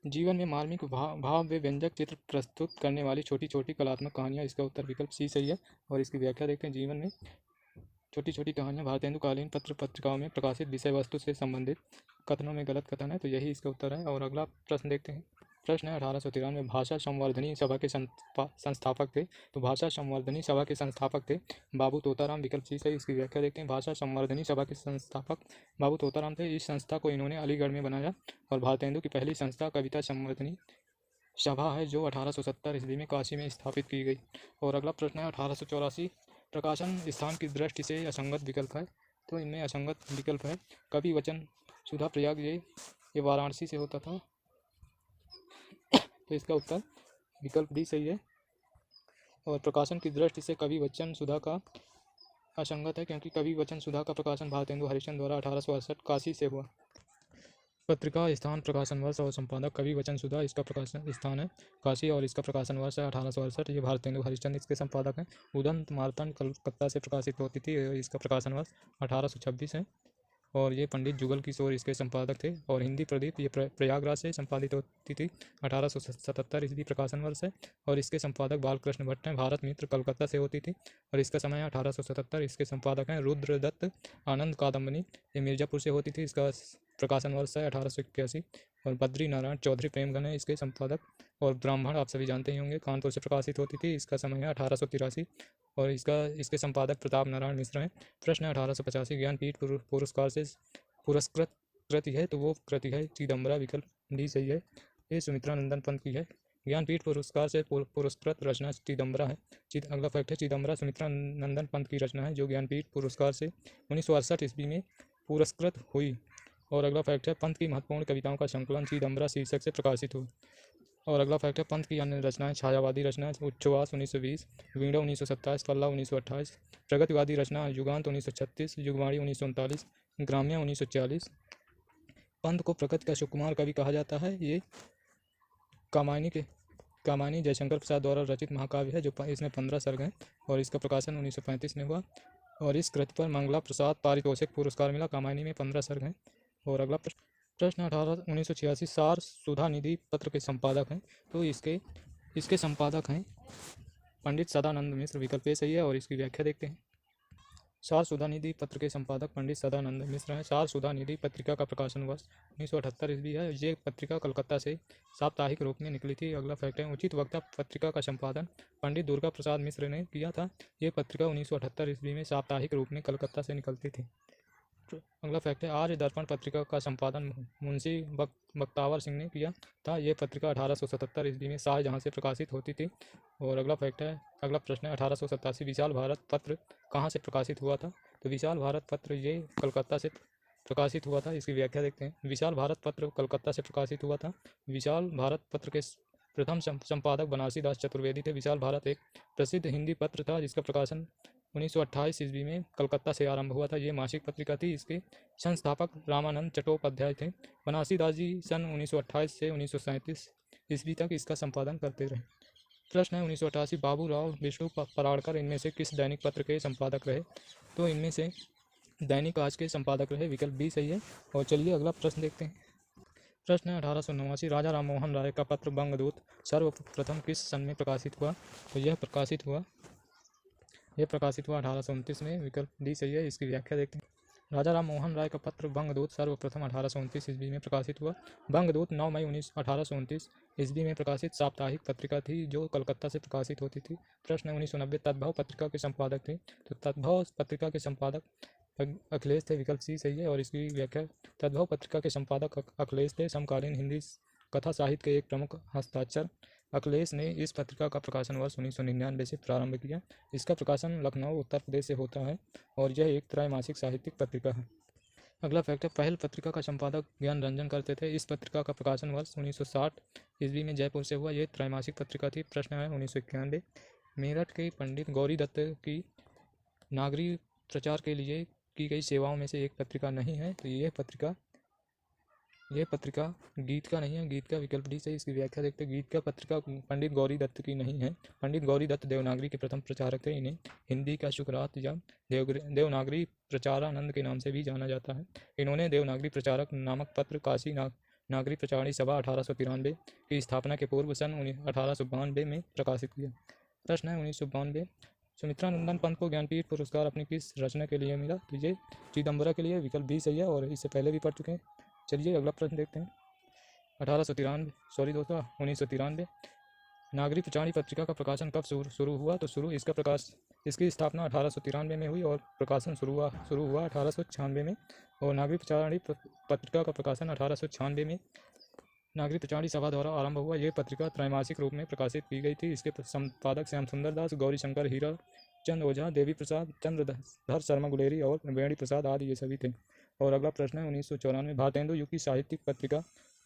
जीवन में मार्मिक भाव व व्यंजक चित्र प्रस्तुत करने वाली छोटी छोटी कलात्मक कहानियाँ, इसका उत्तर विकल्प सी सही है। और इसकी व्याख्या देखते हैं। जीवन में छोटी छोटी कहानियाँ भारतेंदु कालीन पत्र पत्रिकाओं में प्रकाशित विषय वस्तु से संबंधित कथनों में गलत कथन है, तो यही इसका उत्तर है। और अगला प्रश्न देखते हैं। प्रश्न है 1893 भाषा संवर्धनी सभा के संस्थापक थे। तो भाषा संवर्धनी सभा के संस्थापक थे बाबू तोताराम, विकल्प सी सही। इसकी व्याख्या देखते हैं। भाषा संवर्धनी सभा के संस्थापक बाबू तोताराम थे। इस संस्था को इन्होंने अलीगढ़ में बनाया और भारतेंदु की पहली संस्था कविता संवर्धनी सभा है जो 1870 ईस्वी में काशी में स्थापित की गई। और अगला प्रश्न है 1884 प्रकाशन स्थान की दृष्टि से असंगत विकल्प है। तो इनमें असंगत विकल्प है कवि वचन सुधा प्रयाग, ये वाराणसी से होता था। तो इसका उत्तर विकल्प डी सही है। और प्रकाशन की दृष्टि से कवि वचन सुधा का असंगत है क्योंकि कवि वचन सुधा का प्रकाशन भारतेंदु हरिश्चंद्र द्वारा 1868 काशी से हुआ। पत्रिका स्थान, प्रकाशन वर्ष और संपादक कवि वचन सुधा, इसका प्रकाशन स्थान है काशी और इसका प्रकाशन वर्ष है 1868। ये भारतेंदु हरिश्चंद्र इसके संपादक हैं। उदंत मार्तंड कलकत्ता से प्रकाशित होती थी, इसका प्रकाशन वर्ष 1826 है। और ये पंडित जुगल किशोर इसके संपादक थे। और हिंदी प्रदीप ये प्रयागराज से संपादित होती थी, 1877 ईस्वी प्रकाशन वर्ष है। और इसके संपादक बालकृष्ण भट्ट हैं। भारत मित्र कलकत्ता से होती थी और इसका समय है 1877। इसके संपादक हैं रुद्रदत्त आनंद कादम्बनी, ये मिर्जापुर से होती थी, इसका प्रकाशन वर्ष है 1881। और बद्री नारायण चौधरी प्रेमगन है इसके संपादक। और ब्राह्मण आप सभी जानते ही होंगे, कानपुर से प्रकाशित होती थी, इसका समय है 1883। और इसके संपादक प्रताप नारायण मिश्र हैं। प्रश्न है 1885 ज्ञानपीठ पुरस्कार से पुरस्कृत कृति है। तो वो कृति है चिदम्बरा, विकल्प डी सही है। ये सुमित्रा नंदन पंत की है। ज्ञानपीठ पुरस्कार से पुरस्कृत रचना चिदम्बरा है। अगला फैक्ट है चिदम्बरा सुमित्रा नंदन पंत की रचना है जो ज्ञानपीठ पुरस्कार से 1968 ईस्वी में पुरस्कृत हुई। और अगला फैक्ट है पंत की महत्वपूर्ण कविताओं का संकलन चिदम्बरा शीर्षक से प्रकाशित हुआ। और अगला फैक्ट है पंत की अन्य रचनाएं छायावादी रचना उच्छ्वास 1920, वीणा 1927, पल्ला 1928, प्रगतिवादी रचना युगांत 1936, युगवाणी 1939, ग्राम्य 1940। पंत को प्रकृति का सुकुमार कवि कहा जाता है। ये कामायनी जयशंकर प्रसाद द्वारा रचित महाकाव्य है जो इसमें 15 सर्ग हैं और इसका प्रकाशन 1935 में हुआ। और इस कृति पर मंगला प्रसाद पारितोषिक पुरस्कार मिला। कामायनी में 15 सर्ग हैं। और अगला प्रश्न 1986 सार सुधा निधि पत्र के संपादक हैं। तो इसके संपादक हैं पंडित सदानंद मिश्र, विकल्प ए सही है। और इसकी व्याख्या देखते हैं। सार सुधा निधि पत्र के संपादक पंडित सदानंद मिश्र हैं। सार सुधा निधि पत्रिका का प्रकाशन वर्ष 1978 ईस्वी है। ये पत्रिका कलकत्ता से साप्ताहिक रूप में निकली थी। अगला फैक्ट है उचित वक्ता पत्रिका का संपादन पंडित दुर्गा प्रसाद मिश्र ने किया था। ये पत्रिका 1978 ईस्वी में साप्ताहिक रूप में कलकत्ता से निकलती थी। अगला फैक्ट है आज दर्पण पत्रिका का संपादन मुंशी बख्तावर सिंह ने किया था। ये पत्रिका 1877 ईस्वी में शाहजहाँ से प्रकाशित होती थी। और अगला प्रश्न है 1887 विशाल भारत पत्र कहाँ से प्रकाशित हुआ था। तो विशाल भारत पत्र ये कलकत्ता से प्रकाशित हुआ था। इसकी व्याख्या देखते हैं। विशाल भारत पत्र कलकत्ता से प्रकाशित हुआ था। विशाल भारत पत्र के प्रथम संपादक बनारसी दास चतुर्वेदी थे। विशाल भारत एक प्रसिद्ध हिंदी पत्र था जिसका प्रकाशन 1928 ईस्वी में कलकत्ता से आरंभ हुआ था। ये मासिक पत्रिका थी। इसके संस्थापक रामानंद चट्टोपाध्याय थे। बनारसी दास जी सन 1928 से 1937 ईस्वी तक इसका संपादन करते रहे। प्रश्न है 1988 बाबू राव विष्णु पराड़कर इनमें से किस दैनिक पत्र के संपादक रहे। तो इनमें से दैनिक आज के संपादक रहे, विकल्प बी सही है। और चलिए अगला प्रश्न देखते हैं। प्रश्न है 1889 राजा राम मोहन राय का पत्र बंगदूत सर्वप्रथम किस सन में प्रकाशित हुआ। तो यह प्रकाशित हुआ 1829 में, विकल्प डी सही है। इसकी व्याख्या देखते हैं। राजा राम मोहन राय का पत्र बंगदूत सर्वप्रथम 1829 ईस्वी में प्रकाशित हुआ। बंगदूत 9 मई 1829 ईस्वी में प्रकाशित साप्ताहिक पत्रिका थी जो कलकत्ता से प्रकाशित होती थी। प्रश्न 1990 तद्भव पत्रिका के संपादक थे। तो तद्भव पत्रिका के संपादक अखिलेश थे, विकल्प सी सही है। और इसकी व्याख्या तद्भव पत्रिका के संपादक अखिलेश थे। समकालीन हिंदी कथा साहित्य के एक प्रमुख हस्ताक्षर अखिलेश ने इस पत्रिका का प्रकाशन वर्ष 1999 से प्रारंभ किया। इसका प्रकाशन लखनऊ उत्तर प्रदेश से होता है और यह एक त्रैमासिक साहित्यिक पत्रिका है। अगला फैक्ट है पहल पत्रिका का संपादक ज्ञान रंजन करते थे। इस पत्रिका का प्रकाशन वर्ष 1960 ईस्वी में जयपुर से हुआ। यह त्रैमासिक पत्रिका थी। प्रश्न है 1991 मेरठ के पंडित गौरी दत्त की नागरिक प्रचार के लिए की गई सेवाओं में से एक पत्रिका नहीं है। तो यह पत्रिका गीत का नहीं है, गीत का, विकल्प डी से। इसकी व्याख्या देखते हैं। गीत का पत्रिका पंडित गौरी दत्त की नहीं है। पंडित गौरी दत्त देवनागरी के प्रथम प्रचारक थे। इन्हें हिंदी का शुकरात या देवनागरी प्रचारानंद के नाम से भी जाना जाता है। इन्होंने देवनागरी प्रचारक नामक पत्र काशी नागरी प्रचारणी सभा 1893 की स्थापना के पूर्व सन 1892 में प्रकाशित किया। प्रश्न है 1992 सुमित्रा नंदन पंत को ज्ञानपीठ पुरस्कार अपनी किस रचना के लिए मिला। तो ये चिदम्बरा के लिए, विकल्प बी सही है। और इससे पहले भी पढ़ चुके हैं। चलिए अगला प्रश्न देखते हैं। 1993। नागरिक प्रचारणी पत्रिका का प्रकाशन कब शुरू हुआ? तो इसकी स्थापना 1893 में हुई और प्रकाशन शुरू हुआ 1896 में। और नागरिक प्रचारणी पत्रिका का प्रकाशन 1896 में नागरिक प्रचारणी सभा द्वारा आरंभ हुआ। यह पत्रिका त्रैमासिक रूप में प्रकाशित की गई थी। इसके संपादक श्याम सुंदर दास, गौरी शंकर, हीरा चंद ओझा, देवी प्रसाद, चंद्रधर शर्मा गुलेरी और वेणी प्रसाद आदि ये सभी थे। और अगला प्रश्न है 1994। भारतेंदु युग की साहित्यिक पत्रिका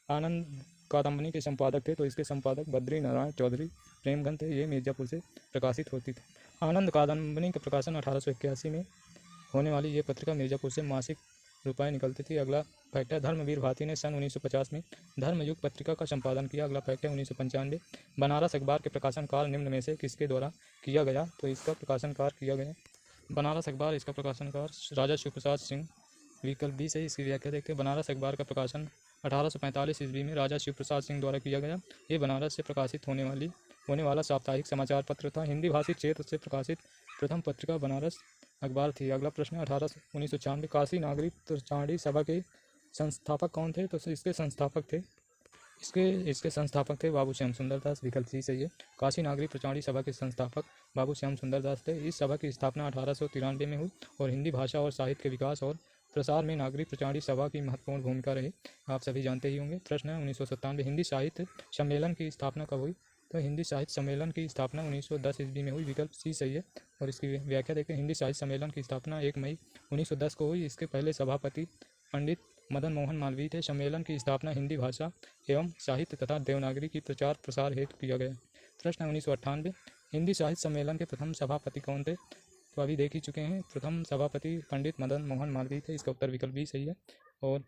आनंद कादम्बनी के संपादक थे, तो इसके संपादक बद्री नारायण चौधरी प्रेमगंज थे। ये मिर्जापुर से प्रकाशित होती थी। आनंद कादम्बनी का प्रकाशन 1881 में होने वाली ये पत्रिका मिर्जापुर से मासिक रुपये निकलती थी। अगला फैक्ट है धर्मवीर भारती ने सन 1950 में धर्मयुग पत्रिका का संपादन किया। अगला फैक्ट है 1995 बनारस अखबार के प्रकाशन कार्य निम्न में से किसके द्वारा किया गया? तो इसका प्रकाशन कार्य किया गया बनारस अखबार, इसका प्रकाशन कार्य राजा शिव प्रसाद सिंह। विकल्प बी से इसकी व्याख्या देखते हैं। बनारस अखबार का प्रकाशन 1845 ईस्वी में राजा शिव प्रसाद सिंह द्वारा किया गया। ये बनारस से प्रकाशित होने वाला साप्ताहिक समाचार पत्र था। हिंदी भाषी क्षेत्र से प्रकाशित प्रथम पत्रिका बनारस अखबार थी। अगला प्रश्न 1996 काशी नागरिक प्रचारणी सभा के संस्थापक कौन थे? तो इसके संस्थापक थे बाबू श्याम सुंदर दास। विकल्प सी सही है। काशी नागरिक प्रचारणी सभा के संस्थापक बाबू श्याम सुंदर दास थे। इस सभा की स्थापना 1893 में हुई और हिंदी भाषा और साहित्य के विकास और प्रसार में नागरिक प्रचारणी सभा की महत्वपूर्ण भूमिका रही। आप सभी जानते ही होंगे। प्रश्न है 1997 हिंदी साहित्य सम्मेलन की स्थापना कब हुई? तो हिंदी साहित्य सम्मेलन की स्थापना 1910 ईस्वी में हुई। विकल्प सी सही है। और इसकी व्याख्या देखते हैं। हिंदी साहित्य सम्मेलन की स्थापना 1 मई 1910 को हुई। इसके पहले सभापति पंडित मदन मोहन मालवीय थे। सम्मेलन की स्थापना हिंदी भाषा एवं साहित्य तथा देवनागरी की प्रचार प्रसार हेतु किया गया। प्रश्न है 1998 हिंदी साहित्य सम्मेलन के प्रथम सभापति कौन थे? तो अभी देख ही चुके हैं। प्रथम सभापति पंडित मदन मोहन मालवीय थे। इसका उत्तर विकल्प भी सही है। और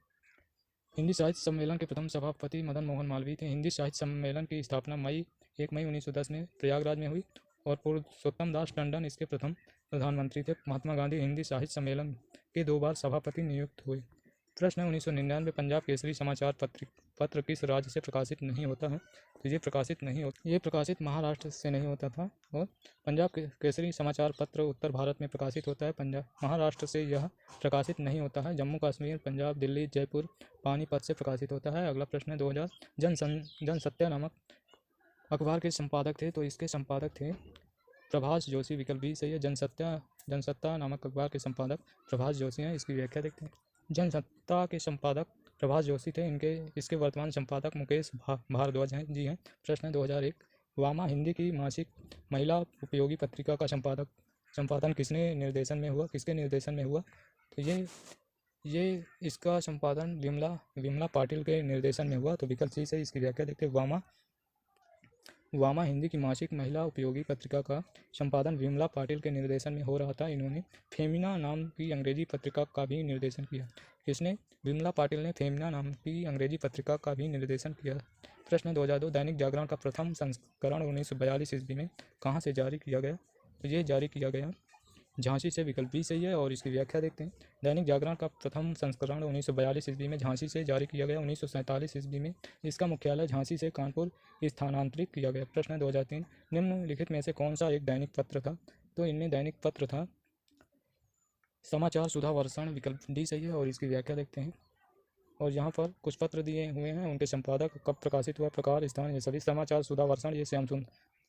हिंदी साहित्य सम्मेलन के प्रथम सभापति मदन मोहन मालवीय थे। हिंदी साहित्य सम्मेलन की स्थापना 1 मई 1910 में प्रयागराज में हुई और पुरुषोत्तम दास टंडन इसके प्रथम प्रधानमंत्री थे। महात्मा गांधी हिंदी साहित्य सम्मेलन के 2 बार सभापति नियुक्त हुए। प्रश्न है 1999 पंजाब केसरी समाचार पत्र किस राज्य से प्रकाशित नहीं होता है? तो ये प्रकाशित महाराष्ट्र से नहीं होता था। और पंजाब केसरी समाचार पत्र उत्तर भारत में प्रकाशित होता है। महाराष्ट्र से यह प्रकाशित नहीं होता है। जम्मू कश्मीर, पंजाब, दिल्ली, जयपुर, पानीपत से प्रकाशित होता है। अगला प्रश्न है 2000 जनसत्या नामक अखबार के संपादक थे, तो इसके संपादक थे प्रभाष जोशी। विकल्प भी सही है। जनसत्ता नामक अखबार के संपादक प्रभाष जोशी हैं। इसकी व्याख्या देखते हैं। जनसत्ता के संपादक प्रभाष जोशी थे। इसके वर्तमान संपादक मुकेश भारद्वाज जी हैं। प्रश्न 2001 वामा हिंदी की मासिक महिला उपयोगी पत्रिका का संपादन किसके निर्देशन में हुआ? तो ये इसका संपादन विमला पाटिल के निर्देशन में हुआ। तो विकल्प सी से इसकी व्याख्या देखते हैं। वामा हिंदी की मासिक महिला उपयोगी पत्रिका का संपादन विमला पाटिल के निर्देशन में हो रहा था। इन्होंने फेमिना नाम की अंग्रेजी पत्रिका का भी निर्देशन किया। किसने? विमला पाटिल ने फेमिना नाम की अंग्रेजी पत्रिका का भी निर्देशन किया। प्रश्न 2002 दैनिक जागरण का प्रथम संस्करण 1942 ईस्वी में कहाँ से जारी किया गया? तो ये जारी किया गया झांसी से। विकल्प भी सही है। और इसकी व्याख्या देखते हैं। दैनिक जागरण का प्रथम संस्करण 1942 ईस्वी में झांसी से जारी किया गया। 1947 ईस्वी में इसका मुख्यालय झांसी से कानपुर स्थानांतरित किया गया। प्रश्न 2003 निम्नलिखित में से कौन सा एक दैनिक पत्र था? तो इनमें दैनिक पत्र था समाचार सुधा वर्षण। विकल्प डी सही है। और इसकी व्याख्या देखते हैं। और यहाँ पर कुछ पत्र दिए हुए हैं, उनके संपादक, कब प्रकाशित हुआ, प्रकार, स्थान, ये सभी। समाचार सुधा वर्षण ये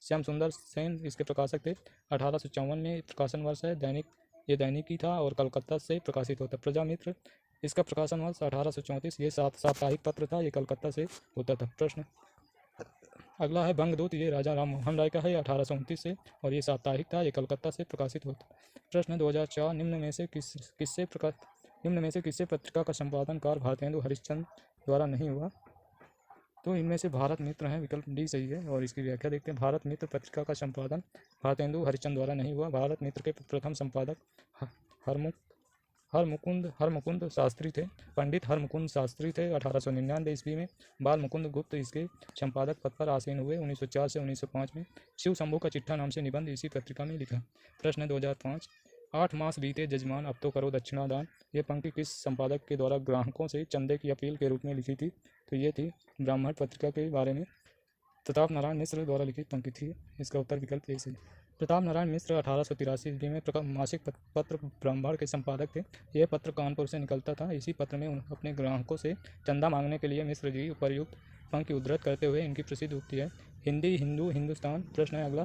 श्याम सुंदर सेन इसके प्रकाशक थे। 1854 में प्रकाशन वर्ष है। ये दैनिकी था और कलकत्ता से प्रकाशित होता। प्रजामित्र इसका प्रकाशन वर्ष 1834। ये साप्ताहिक पत्र था। ये कलकत्ता से होता था। प्रश्न अगला है बंगदूत। ये राजा राम मोहन राय का है 1829 से। और ये साप्ताहिक था। ये कलकत्ता से प्रकाशित होता। प्रश्न 2004 निम्न में से किससे पत्रिका का संपादन कार्य भारतेंदु हरिश्चंद्र द्वारा नहीं हुआ? तो इनमें से भारत मित्र हैं। विकल्प डी सही है। और इसकी व्याख्या देखते हैं। भारत मित्र पत्रिका का संपादन भारतेंदु हरिश्चंद्र द्वारा नहीं हुआ। भारत मित्र के प्रथम संपादक हरमुकुंद शास्त्री थे। पंडित हरमुकुंद शास्त्री थे। 1899 ईस्वी में बाल मुकुंद गुप्त इसके संपादक पद पर आसीन हुए। 1904 से 1905 में शिव शंभू का चिट्ठा नाम से निबंध इसी पत्रिका में लिखा। प्रश्न 2005 8 मास बीते जजमान अब तो करो दक्षिणादान। ये पंक्ति किस संपादक के द्वारा ग्राहकों से चंदे की अपील के रूप में लिखी थी? तो ये थी ब्राह्मण पत्रिका के बारे में प्रताप नारायण मिश्र द्वारा लिखित पंक्ति थी। इसका उत्तर विकल्प ए से। प्रताप नारायण मिश्र 1883 ईस्वी में मासिक पत्र ब्राह्मण के संपादक थे। यह पत्र कानपुर से निकलता था। इसी पत्र में अपने ग्राहकों से चंदा मांगने के लिए मिश्र जी उपर्युक्त पंक्ति उद्धृत करते हुए इनकी प्रसिद्ध उक्ति है, हिंदी हिंदू हिंदुस्तान। प्रश्न है अगला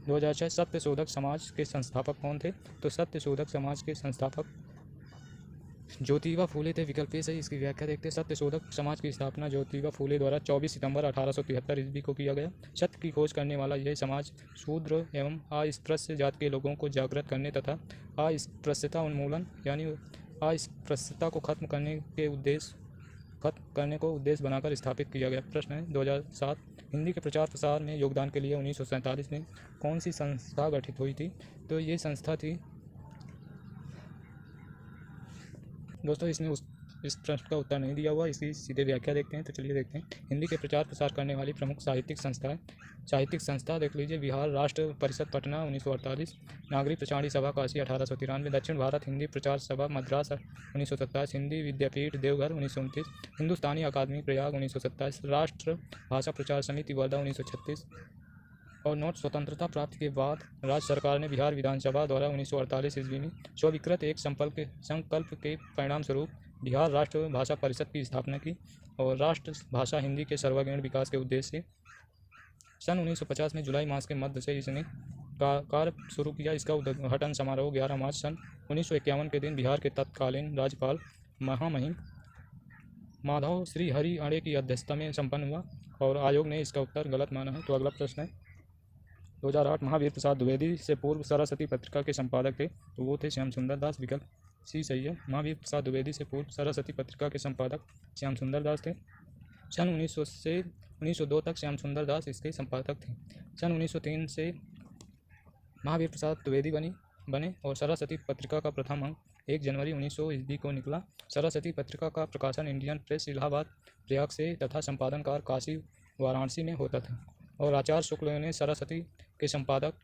2006 सत्यशोधक समाज के संस्थापक कौन थे? तो सत्यशोधक समाज के संस्थापक ज्योतिबा फूले थे। विकल्प ए सही। इसकी व्याख्या देखते हैं। सत्यशोधक समाज की स्थापना ज्योतिबा फूले द्वारा 24 सितंबर 1873 ईस्वी को किया गया। सत्य की खोज करने वाला यह समाज शूद्र एवं अस्पृश्य जाति के लोगों को जागृत करने तथा अस्पृश्यता उन्मूलन यानी अस्पृश्यता को खत्म करने को उद्देश्य बनाकर स्थापित किया गया। प्रश्न है 2007 हिंदी के प्रचार प्रसार में योगदान के लिए 1947 में कौन सी संस्था गठित हुई थी? तो ये संस्था थी दोस्तों, इसमें इस प्रश्न का उत्तर नहीं दिया हुआ, इसकी सीधे व्याख्या देखते हैं। तो चलिए देखते हैं। हिंदी के प्रचार प्रसार करने वाली प्रमुख साहित्यिक संस्था देख लीजिए, बिहार राष्ट्र परिषद पटना 1948, नागरिक प्रचारणी सभा काशी 1893, दक्षिण भारत हिंदी प्रचार सभा मद्रास 1927, हिंदी विद्यापीठ देवघर 1929, हिंदुस्तानी अकादमी प्रयाग 1927, राष्ट्र भाषा प्रचार समिति वर्धा 1936 और नोट स्वतंत्रता प्राप्ति के बाद राज्य सरकार ने बिहार विधानसभा द्वारा 1948 ईस्वी में स्वीकृत एक संकल्प के परिणाम स्वरूप बिहार राष्ट्र भाषा परिषद की स्थापना की और राष्ट्र भाषा हिंदी के सर्वांगीण विकास के उद्देश्य से सन 1950 में जुलाई मास के मध्य से इसने कार्य शुरू किया। इसका उद्घाटन समारोह 11 मार्च सन 1951 के दिन बिहार के तत्कालीन राज्यपाल महामहिम माधव श्री हरि अणे की अध्यक्षता में संपन्न हुआ और आयोग ने इसका उत्तर गलत माना है। तो अगला प्रश्न है 2008 महावीर प्रसाद द्विवेदी से पूर्व सरस्वती पत्रिका के संपादक थे, तो वो थे श्याम सुंदर दास। विकल्प सी सही है। महावीर प्रसाद द्विवेदी से पूर्व सरस्वती पत्रिका के संपादक श्याम सुंदर दास थे। सन 1900 से 1902 तक श्याम सुंदर दास इसके संपादक थे। सन 1903 से महावीर प्रसाद द्विवेदी बने और सरस्वती पत्रिका का प्रथम अंक 1 जनवरी 1900 ईस्वी को निकला। सरस्वती पत्रिका का प्रकाशन इंडियन प्रेस इलाहाबाद प्रयाग से तथा संपादन कार्य काशी वाराणसी में होता था और आचार्य शुक्ल ने सरस्वती के संपादक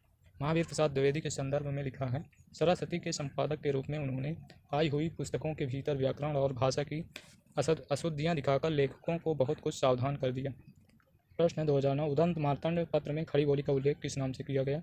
महावीर प्रसाद द्विवेदी के संदर्भ में लिखा है। सरस्वती के संपादक के रूप में उन्होंने आई हुई पुस्तकों के भीतर व्याकरण और भाषा की अशुद्धियाँ दिखाकर लेखकों को बहुत कुछ सावधान कर दिया। प्रश्न 2009 उदंत मार्तंड पत्र में खड़ी बोली का उल्लेख किस नाम से किया गया?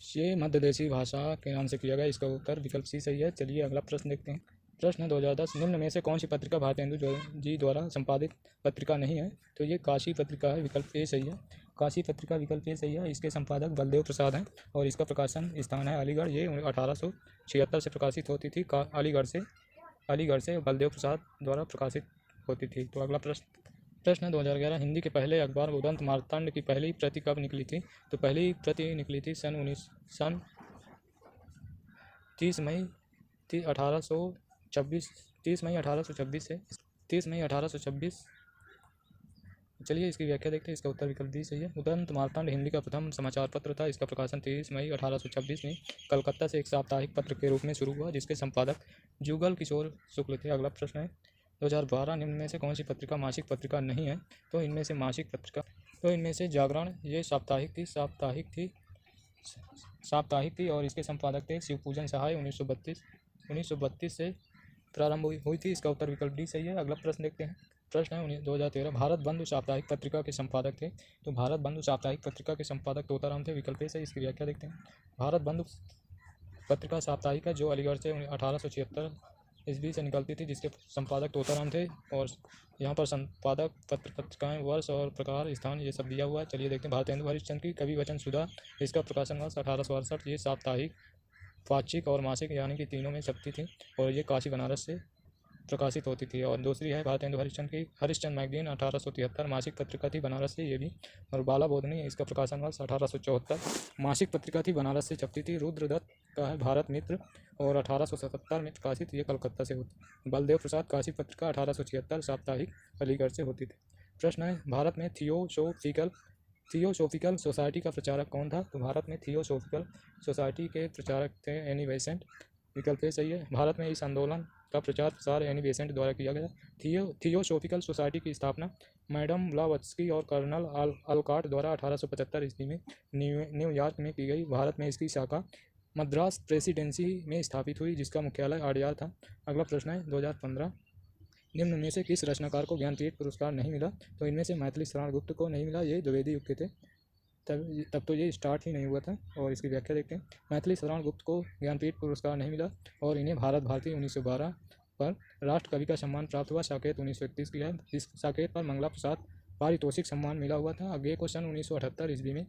ये मध्यदेशी भाषा के नाम से किया गया। इसका उत्तर विकल्प सी सही है। चलिए अगला प्रश्न देखते हैं। प्रश्न 2010 निम्न में से कौन सी पत्रिका भारतेंदु जी द्वारा संपादित पत्रिका नहीं है? तो ये काशी पत्रिका है। विकल्प ए सही है। काशी पत्रिका विकल्प ए सही है। इसके संपादक बलदेव प्रसाद हैं और इसका प्रकाशन स्थान है अलीगढ़। ये 1876 से प्रकाशित होती थी। अलीगढ़ से बलदेव प्रसाद द्वारा प्रकाशित होती थी। तो अगला प्रश्न 2011 हिंदी के पहले अखबार उदंत मार्तंड की पहली प्रति कब निकली थी? तो पहली प्रति निकली थी सन 30 मई 1826 से। चलिए इसकी व्याख्या देखते हैं। इसका उत्तर विकल्प डी सही है। उदंत मार्तंड हिंदी का प्रथम समाचार पत्र था। इसका प्रकाशन 30 मई 1826 में कलकत्ता से एक साप्ताहिक पत्र के रूप में शुरू हुआ, जिसके संपादक जुगल किशोर शुक्ल थे। अगला प्रश्न है 2012 निम्न में से कौन सी पत्रिका मासिक पत्रिका नहीं है? तो इनमें से मासिक पत्रिका इनमें से जागरण ये साप्ताहिक थी और इसके संपादक थे शिवपूजन सहाय। 1932 से प्रारंभ हुई थी। इसका उत्तर विकल्प डी सही है। अगला प्रश्न देखते हैं। प्रश्न है 2013 भारत बंधु साप्ताहिक पत्रिका के संपादक थे। तो भारत बंधु साप्ताहिक पत्रिका के संपादक तोताराम थे। विकल्प से इसकी व्याख्या देखते हैं। भारत बंधु पत्रिका साप्ताहिक है जो अलीगढ़ से 1876 ईस्वी से निकलती थी, जिसके संपादक तोताराम थे और यहाँ पर संपादक पत्रिकाएं वर्ष और प्रकार स्थान ये सब दिया हुआ है। चलिए देखते हैं। भारतेंदु हरिश्चंद्र की कवि वचन सुधा, इसका प्रकाशन वर्ष 1868। ये साप्ताहिक पाक्षिक और मासिक यानी कि तीनों में छपती थी और ये काशी बनारस से प्रकाशित होती थी। और दूसरी है भारतेंदु हरिश्चंद्र की हरिश्चंद्र मैगजीन 1873 मासिक पत्रिका थी बनारस से, ये भी। और बाला बोधनी, इसका प्रकाशन वर्ष 1874 मासिक पत्रिका थी, बनारस से छपती थी। रुद्रदत्त का है भारत मित्र और 1877 में प्रकाशित, ये कलकत्ता से होती। बलदेव प्रसाद काशी पत्रिका 1876 साप्ताहिक अलीगढ़ से होती थी। प्रश्न है भारत में थियोसोफिकल सोसाइटी का प्रचारक कौन था? तो भारत में थियोसोफिकल सोसाइटी के प्रचारक थे एनी बेसेंट। विकल्प सही है। भारत में इस आंदोलन का प्रचार प्रसार एनी बेसेंट द्वारा किया गया। थियोसोफिकल सोसाइटी की स्थापना मैडम ब्लावत्स्की और कर्नल अलकॉट द्वारा 1875 ईस्वी में न्यूयॉर्क में की गई। भारत में इसकी शाखा मद्रास प्रेसिडेंसी में स्थापित हुई, जिसका मुख्यालय अडयार था। अगला प्रश्न है 2015 निम्न में से किस रचनाकार को ज्ञानपीठ पुरस्कार नहीं मिला? तो इनमें से मैथिली शरण गुप्त को नहीं मिला, ये द्विवेदी युग के थे, तब तो ये स्टार्ट ही नहीं हुआ था। और इसकी व्याख्या देखते हैं। मैथिली शरण गुप्त को ज्ञानपीठ पुरस्कार नहीं मिला और इन्हें भारत भारती 1912 पर राष्ट्र कवि का सम्मान प्राप्त हुआ। साकेत 1931 की है। इस साकेत पर मंगला प्रसाद पारितोषिक सम्मान मिला हुआ था। अज्ञे को सन 1978 ईस्वी में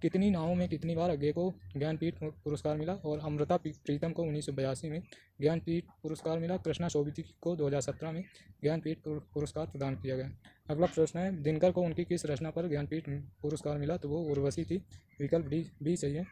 कितनी नावों में कितनी बार अज्ञे को ज्ञानपीठ पुरस्कार मिला? और अमृता प्रीतम को 1982 में ज्ञानपीठ पुरस्कार मिला। कृष्णा सोबती को 2017 में ज्ञानपीठ पुरस्कार प्रदान किया गया। अगला प्रश्न है, दिनकर को उनकी किस रचना पर ज्ञानपीठ पुरस्कार मिला? तो वो उर्वशी थी। विकल्प बी सही है।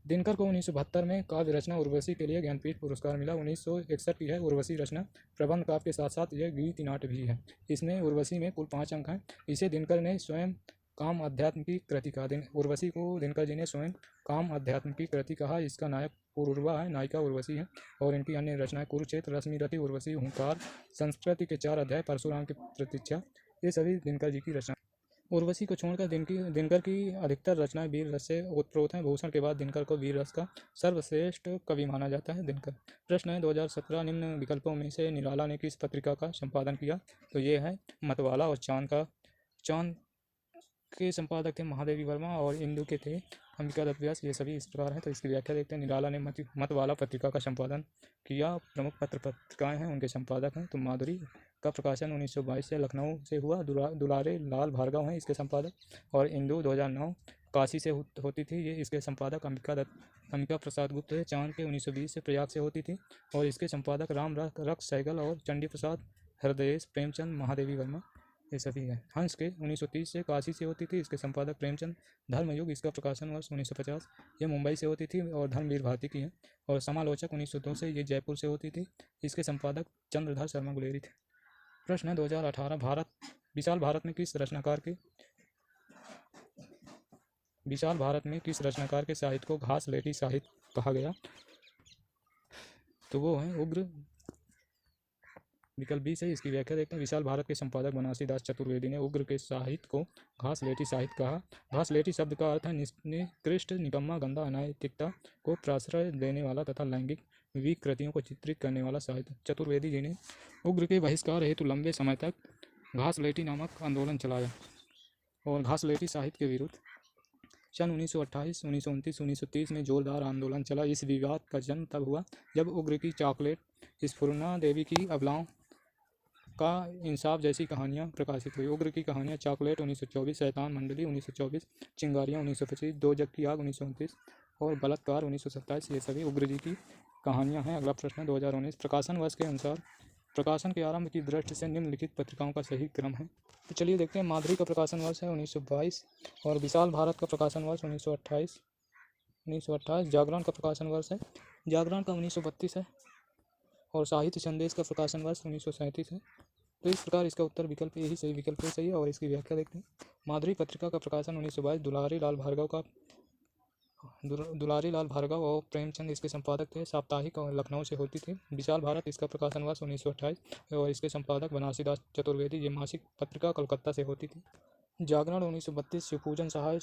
दिनकर को 1972 में काव्य रचना उर्वशी के लिए ज्ञानपीठ पुरस्कार मिला। 1961 की है उर्वशी रचना। प्रबंध काव्य के साथ साथ यह गीत नाट्य भी है। इसमें उर्वशी में कुल 5 अंक हैं। इसे दिनकर ने स्वयं काम अध्यात्म की कृति कहा। उर्वशी को दिनकर जी ने स्वयं काम अध्यात्म की कृति कहा। इसका नायक पुरूरवा है, नायिका उर्वशी है। और इनकी अन्य रचनाएं कुरुक्षेत्र, रश्मिरथी, उर्वशी, हुंकार, संस्कृति के 4 अध्याय, परशुराम की प्रतीक्षा, ये सभी दिनकर जी की रचना। उर्वशी को छोड़कर दिनकर की अधिकतर रचनाएं वीर रस से ओतप्रोत हैं। भूषण के बाद दिनकर को वीर रस का सर्वश्रेष्ठ कवि माना जाता है। दिनकर। प्रश्न है 2017 निम्न विकल्पों में से निराला ने किस पत्रिका का संपादन किया? तो ये है मतवाला। और चांद के संपादक थे महादेवी वर्मा और इंदु के थे अंबिका दत्त व्यास। ये सभी इस प्रकार हैं। तो इसकी व्याख्या देखते हैं। निराला ने मतवाला पत्रिका का संपादन किया। प्रमुख पत्रिकाएं हैं, उनके संपादक हैं। तो माधुरी का प्रकाशन 1922 से लखनऊ से हुआ। दुलारे लाल भार्गव हैं इसके संपादक। और इंदु 2009 काशी से होती थी। ये इसके संपादक अंबिका प्रसाद गुप्त है। चांद के 1920 से प्रयाग से होती थी। और इसके संपादक राम रक्ष सहगल और चंडी प्रसाद, हृदयेश, प्रेमचंद, महादेवी वर्मा, ये सभी है। हंस के 1930 से काशी से होती थी। इसके संपादक प्रेमचंद। धर्मयुग इसका प्रकाशन वर्ष 1950, ये मुंबई से होती थी और धर्मवीर भारती की है। और समालोचक 1902 से, ये जयपुर से होती थी। इसके संपादक चंद्रधर शर्मा गुलेरी थे। प्रश्न है 2018 विशाल भारत में किस रचनाकार के साहित्य को घासलेटी साहित्य कहा गया? तो वो है उग्र। विकल्प बी से। इसकी व्याख्या देखते हैं। विशाल भारत के संपादक बनारसी दास चतुर्वेदी ने उग्र के साहित्य को घासलेटी साहित्य कहा। घासलेटी शब्द का अर्थ है निकृष्ट, निकम्मा, गंदा, अनैतिकता को प्रश्रय देने वाला तथा लैंगिक विकृतियों को चित्रित करने वाला साहित्य। चतुर्वेदी जी ने उग्र के बहिष्कार हेतु लंबे समय तक घासलेटी नामक आंदोलन चलाया और घासलेटी साहित्य के विरुद्ध सन 1928, 1929, 1930 में जोरदार आंदोलन चला। इस विवाद का जन्म तब हुआ जब उग्र की चॉकलेट, स्फुरना देवी की अबलाओं का इंसाफ जैसी कहानियाँ प्रकाशित हुई। उग्र की कहानियाँ चॉकलेट 1924, शैतान मंडली 1924, चिंगारियाँ 1925, दो जग की आग 1929 और बलात्कार 1927, ये सभी उग्र जी की कहानियाँ हैं। अगला प्रश्न 2019 प्रकाशन वर्ष के अनुसार प्रकाशन के आरंभ की दृष्टि से निम्नलिखित पत्रिकाओं का सही क्रम है। तो चलिए देखते हैं। माधुरी का प्रकाशन वर्ष है 1922 और विशाल भारत का प्रकाशन वर्ष 1928। जागरण का प्रकाशन वर्ष है, जागरण का 1932 है। और साहित्य संदेश का प्रकाशन वर्ष 1937 है। तो इस प्रकार इसका उत्तर विकल्प यही सही, विकल्प सही है। और इसकी व्याख्या देखते हैं। माधुरी पत्रिका का प्रकाशन 1922, दुलारी लाल भार्गव और प्रेमचंद इसके संपादक थे। साप्ताहिक और लखनऊ से होती थी। विशाल भारत इसका प्रकाशन वर्ष 1928 और इसके संपादक बनारसी दास चतुर्वेदी। ये मासिक पत्रिका कलकत्ता से होती थी। जागरण 1932 शिवपूजन सहाय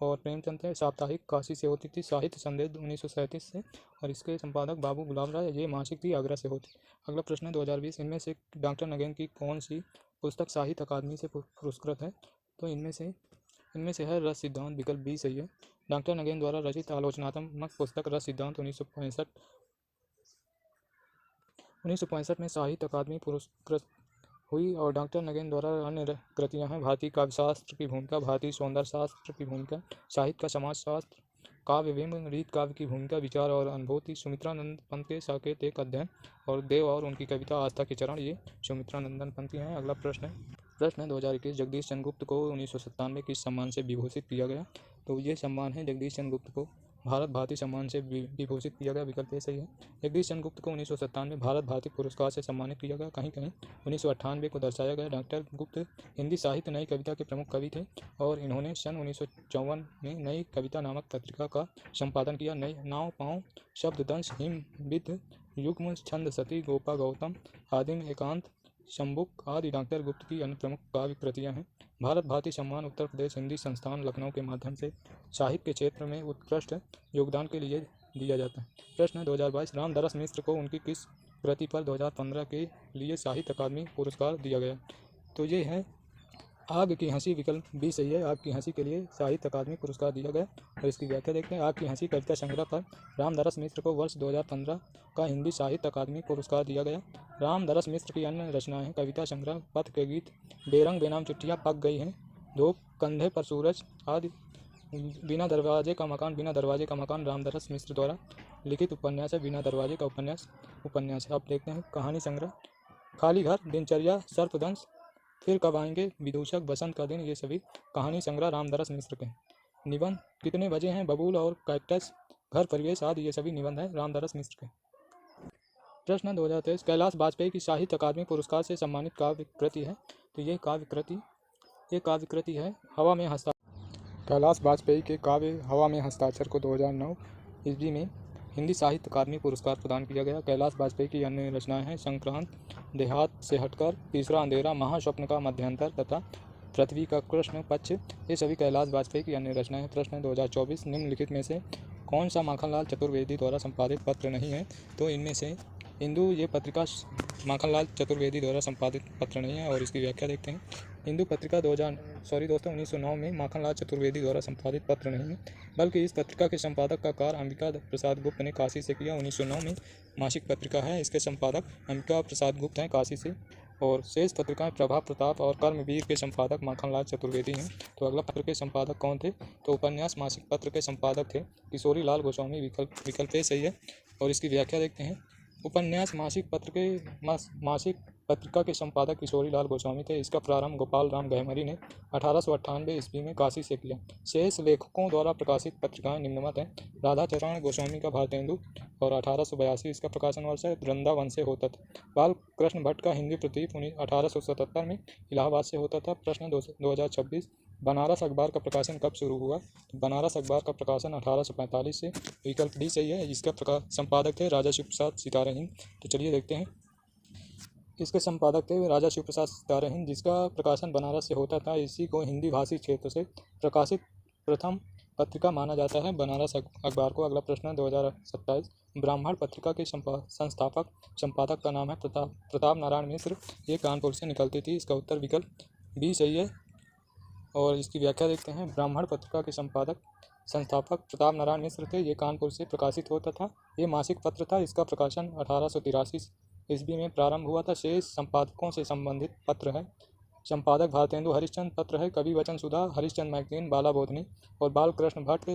और प्रेमचंद थे। साप्ताहिक काशी से होती थी। साहित्य संदेश 1937 से और इसके संपादक बाबू गुलाब राय। ये मासिक थी, आगरा से होती। अगला प्रश्न 2020 इनमें से डॉक्टर नगेन की कौन सी पुस्तक साहित्य अकादमी से पुरस्कृत है? तो इनमें से है रस सिद्धांत। विकल्प बी सही है। डॉक्टर नगेन द्वारा रचित आलोचनात्मक पुस्तक रस सिद्धांत 1965 में साहित्य अकादमी पुरस्कृत हुई। और डॉक्टर नगेन द्वारा अन्य कृतियां हैं भारतीय काव्यशास्त्र की भूमिका, भारतीय सौंदर्य शास्त्र की भूमिका, साहित्य का समाजशास्त्र, काव्य बिंब, रीत काव्य की भूमिका, विचार और अनुभूति, सुमित्रानंद पंत के साकेत एक अध्ययन और देव और उनकी कविता आस्था के चरण, ये सुमित्रानंदन पंत हैं। अगला प्रश्न है 2021 जगदीश चंद्र गुप्त को 1997 किस सम्मान से विभूषित किया गया? तो ये सम्मान है जगदीश चंद्र गुप्त को भारत भारती सम्मान से विभूषित किया गया। विकल्प ए सही है। जगदीश चंद्र गुप्त को 1997 भारत भारती पुरस्कार से सम्मानित किया गया। कहीं 1998 को दर्शाया गया। डॉक्टर गुप्त हिंदी साहित्य नई कविता के प्रमुख कवि थे और इन्होंने सन 1954 में नई कविता नामक पत्रिका का संपादन किया। नई नाव पाँव, शब्ददंश, हिम, विद, युग्म, छंद, सती, गोपा, गौतम, आदिम, एकांत, शंबुक आदि डॉक्टर गुप्त की अन्य प्रमुख काव्य कृतियाँ हैं। भारत भारती सम्मान उत्तर प्रदेश हिंदी संस्थान लखनऊ के माध्यम से साहित्य के क्षेत्र में उत्कृष्ट योगदान के लिए दिया जाता है। प्रश्न 2022 रामदरस मिश्र को उनकी किस कृति पर 2015 के लिए साहित्य अकादमी पुरस्कार दिया गया? तो ये है आग की हंसी विकल्प बी सही है। आग की हंसी के लिए साहित्य अकादमी पुरस्कार दिया गया। और इसकी व्याख्या देखते हैं। आग की हंसी कविता संग्रह पर रामदरस मिश्र को वर्ष 2015 का हिंदी साहित्य अकादमी पुरस्कार दिया गया। रामदरस मिश्र की अन्य रचनाएं कविता संग्रह, पथ के गीत, बेरंग बेनाम चिट्ठियाँ पक गई हैं, धूप, कंधे पर सूरज आदि, बिना दरवाजे का मकान रामदरस मिश्र द्वारा लिखित उपन्यास है। बिना दरवाजे का उपन्यास है। अब देखते हैं कहानी संग्रह। खाली घर, दिनचर्या, सर्पदंश, फिर कब आएंगे, विदूषक, बसंत का दिन, ये सभी कहानी संग्रह रामदरस मिश्र के। निबंध, कितने बजे हैं, बबूल और कैक्टस, घर परिवेश आदि, ये सभी निबंध हैं रामदरस मिश्र के। प्रश्न 2023, कैलाश वाजपेयी की साहित्य अकादमी पुरस्कार से सम्मानित काव्य कृति है। तो ये काव्य कृति है हवा में हस्ताक्षर। कैलाश वाजपेयी के काव्य हवा में हस्ताक्षर को 2009 ईस्वी में हिंदी साहित्य अकादमी पुरस्कार प्रदान किया गया। कैलाश वाजपेयी की अन्य रचनाएं हैं संक्रांत, देहात से हटकर, तीसरा अंधेरा, महास्वप्न का मध्यांतर तथा पृथ्वी का कृष्ण पक्ष, ये सभी कैलाश वाजपेयी की अन्य रचनाएं हैं। प्रश्न 2024, निम्नलिखित में से कौन सा माखनलाल चतुर्वेदी द्वारा संपादित पत्र नहीं है। तो इनमें से हिंदू ये पत्रिका माखनलाल चतुर्वेदी द्वारा संपादित पत्र नहीं है। और इसकी व्याख्या देखते हैं। हिंदू पत्रिका 1909 में माखनलाल चतुर्वेदी द्वारा संपादित पत्र नहीं है, बल्कि इस पत्रिका के संपादक का कार्य अंबिका प्रसाद गुप्त ने काशी से किया। 1909 में मासिक पत्रिका है, इसके संपादक अंबिका प्रसाद गुप्त हैं काशी से। और शेष पत्रिकाएं प्रभा प्रताप और कर्मवीर के संपादक माखनलाल चतुर्वेदी हैं। तो अगला पत्र के संपादक कौन थे। तो उपन्यास मासिक पत्र के संपादक थे किशोरी लाल गोस्वामी। विकल्प ए सही है। और इसकी व्याख्या देखते हैं। उपन्यास मासिक पत्रिका के संपादक किशोरी लाल गोस्वामी थे। इसका प्रारंभ गोपाल राम गहमरी ने 1898 ईस्वी में काशी से किया। शेष लेखकों द्वारा प्रकाशित पत्रिकाएं निम्नवत हैं। राधाचरण गोस्वामी का भारतेंदु और 1882 इसका प्रकाशन वर्ष है। वृंदावन से होता था। बाल कृष्ण भट्ट का हिंदी प्रदीप 1877 में इलाहाबाद से होता था। प्रश्न 2026, बनारस अखबार का प्रकाशन कब शुरू हुआ। तो बनारस अखबार का प्रकाशन 1845 से। विकल्प डी सही है। इसका संपादक थे राजा शिव प्रसाद सितारा हिंद। तो चलिए देखते हैं। इसके संपादक थे राजा शिव प्रसाद सितारा हिंद, जिसका प्रकाशन बनारस से होता था। इसी को हिंदी भाषी क्षेत्र से प्रकाशित प्रथम पत्रिका माना जाता है, बनारस अखबार को। अगला प्रश्न 2027, ब्राह्मण पत्रिका के संपादक का नाम है प्रताप नारायण मिश्र। ये कानपुर से निकलती थी। इसका उत्तर विकल्प बी सही है। और इसकी व्याख्या देखते हैं। ब्राह्मण पत्रिका के संस्थापक प्रताप नारायण मिश्र थे। ये कानपुर से प्रकाशित होता था। ये मासिक पत्र था। इसका प्रकाशन 1883 ईस्वी में प्रारंभ हुआ था। शेष संपादकों से संबंधित पत्र है। संपादक भारतेंदु हरिश्चंद्र पत्र है, कवि वचन सुधा, हरिश्चंद्र मैगजीन, बाला बोधनी और बालकृष्ण भट्ट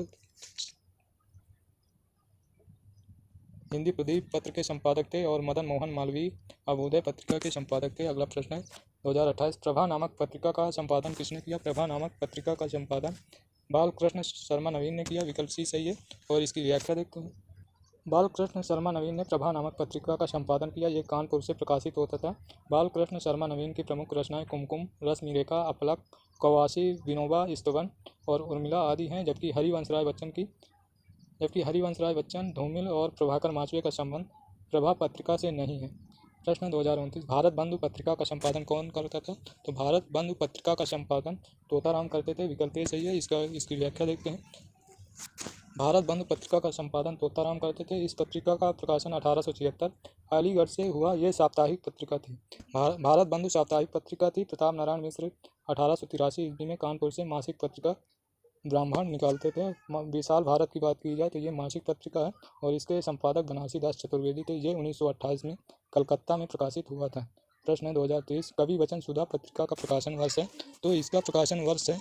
हिंदी प्रदीप पत्र के संपादक थे। और मदन मोहन मालवीय अभ्युदय पत्रिका के संपादक थे। अगला प्रश्न है 2028, प्रभा नामक पत्रिका का संपादन किसने किया। प्रभा नामक पत्रिका का संपादन बालकृष्ण शर्मा नवीन ने किया। विकल्प सी सही है। और इसकी व्याख्या देखते हैं। बालकृष्ण शर्मा नवीन ने प्रभा नामक पत्रिका का संपादन किया। ये कानपुर से प्रकाशित होता था। बालकृष्ण शर्मा नवीन की प्रमुख रचनाएं कुमकुम, रश्मिरेखा, अपलक, कौवासी, विनोबा, स्तवन और उर्मिला आदि हैं। जबकि हरिवंश राय बच्चन, धूमिल और प्रभाकर माचवे का संबंध प्रभा पत्रिका से नहीं है। प्रश्न 2029, भारत बंधु पत्रिका का संपादन कौन करता था। तो भारत बंधु पत्रिका का संपादन तोताराम करते थे। विकल्प ए सही है। इसकी व्याख्या देखते हैं। भारत बंधु पत्रिका का संपादन तोताराम करते थे। इस पत्रिका का प्रकाशन 1876 अलीगढ़ से हुआ। यह साप्ताहिक पत्रिका थी। भारत बंधु साप्ताहिक पत्रिका थी। प्रताप नारायण मिश्र 1883 ईस्वी में कानपुर से मासिक पत्रिका ब्राह्मण निकालते थे। विशाल भारत की बात की जाए तो ये मासिक पत्रिका है और इसके संपादक बनारसी दास चतुर्वेदी थे। ये 1928 में कलकत्ता में प्रकाशित हुआ था। प्रश्न 2023, कवि वचन सुधा पत्रिका का प्रकाशन वर्ष है। तो इसका प्रकाशन वर्ष है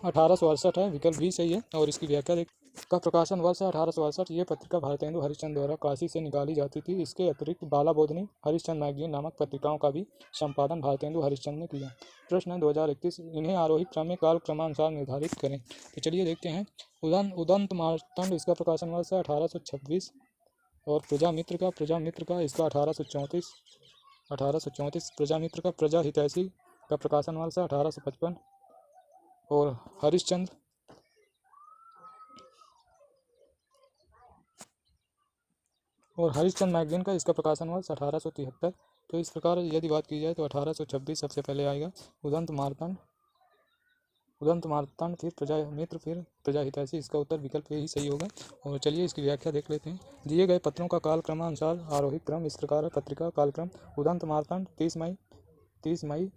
1868 है। विकल्प भी सही है। और इसकी व्याख्या का प्रकाशन वर्ष है 1868। ये पत्रिका भारतेंदु हरिश्चंद्र द्वारा काशी से निकाली जाती थी। इसके अतिरिक्त बाला बोधनी, हरिश्चंद्र मैगजीन नामक पत्रिकाओं का भी संपादन भारतेंदु हरिश्चंद्र ने किया। प्रश्न 2031, इन्हें आरोही क्रम में काल क्रमानुसार निर्धारित करें। तो चलिए देखते हैं। उदंत मार्तंड, इसका प्रकाशन वर्ष है 1826। और प्रजामित्र का इसका 1834 प्रजामित्र का प्रजा हितैषी का प्रकाशन वर्ष है 1855। और हरिश्चंद्र मैगजीन का इसका प्रकाशन वर्ष 1873। तो इस प्रकार यदि बात की जाए तो 1826 सबसे पहले आएगा। उदंत मार्तंड, फिर प्रजामित्र, फिर प्रजा हितैषी। इसका उत्तर विकल्प ही सही होगा। और चलिए इसकी व्याख्या देख लेते हैं। दिए गए पत्रों का काल क्रमानुसार आरोही क्रम इस प्रकार है। पत्रिका कालक्रम: उदंत मार्तंड 30 मई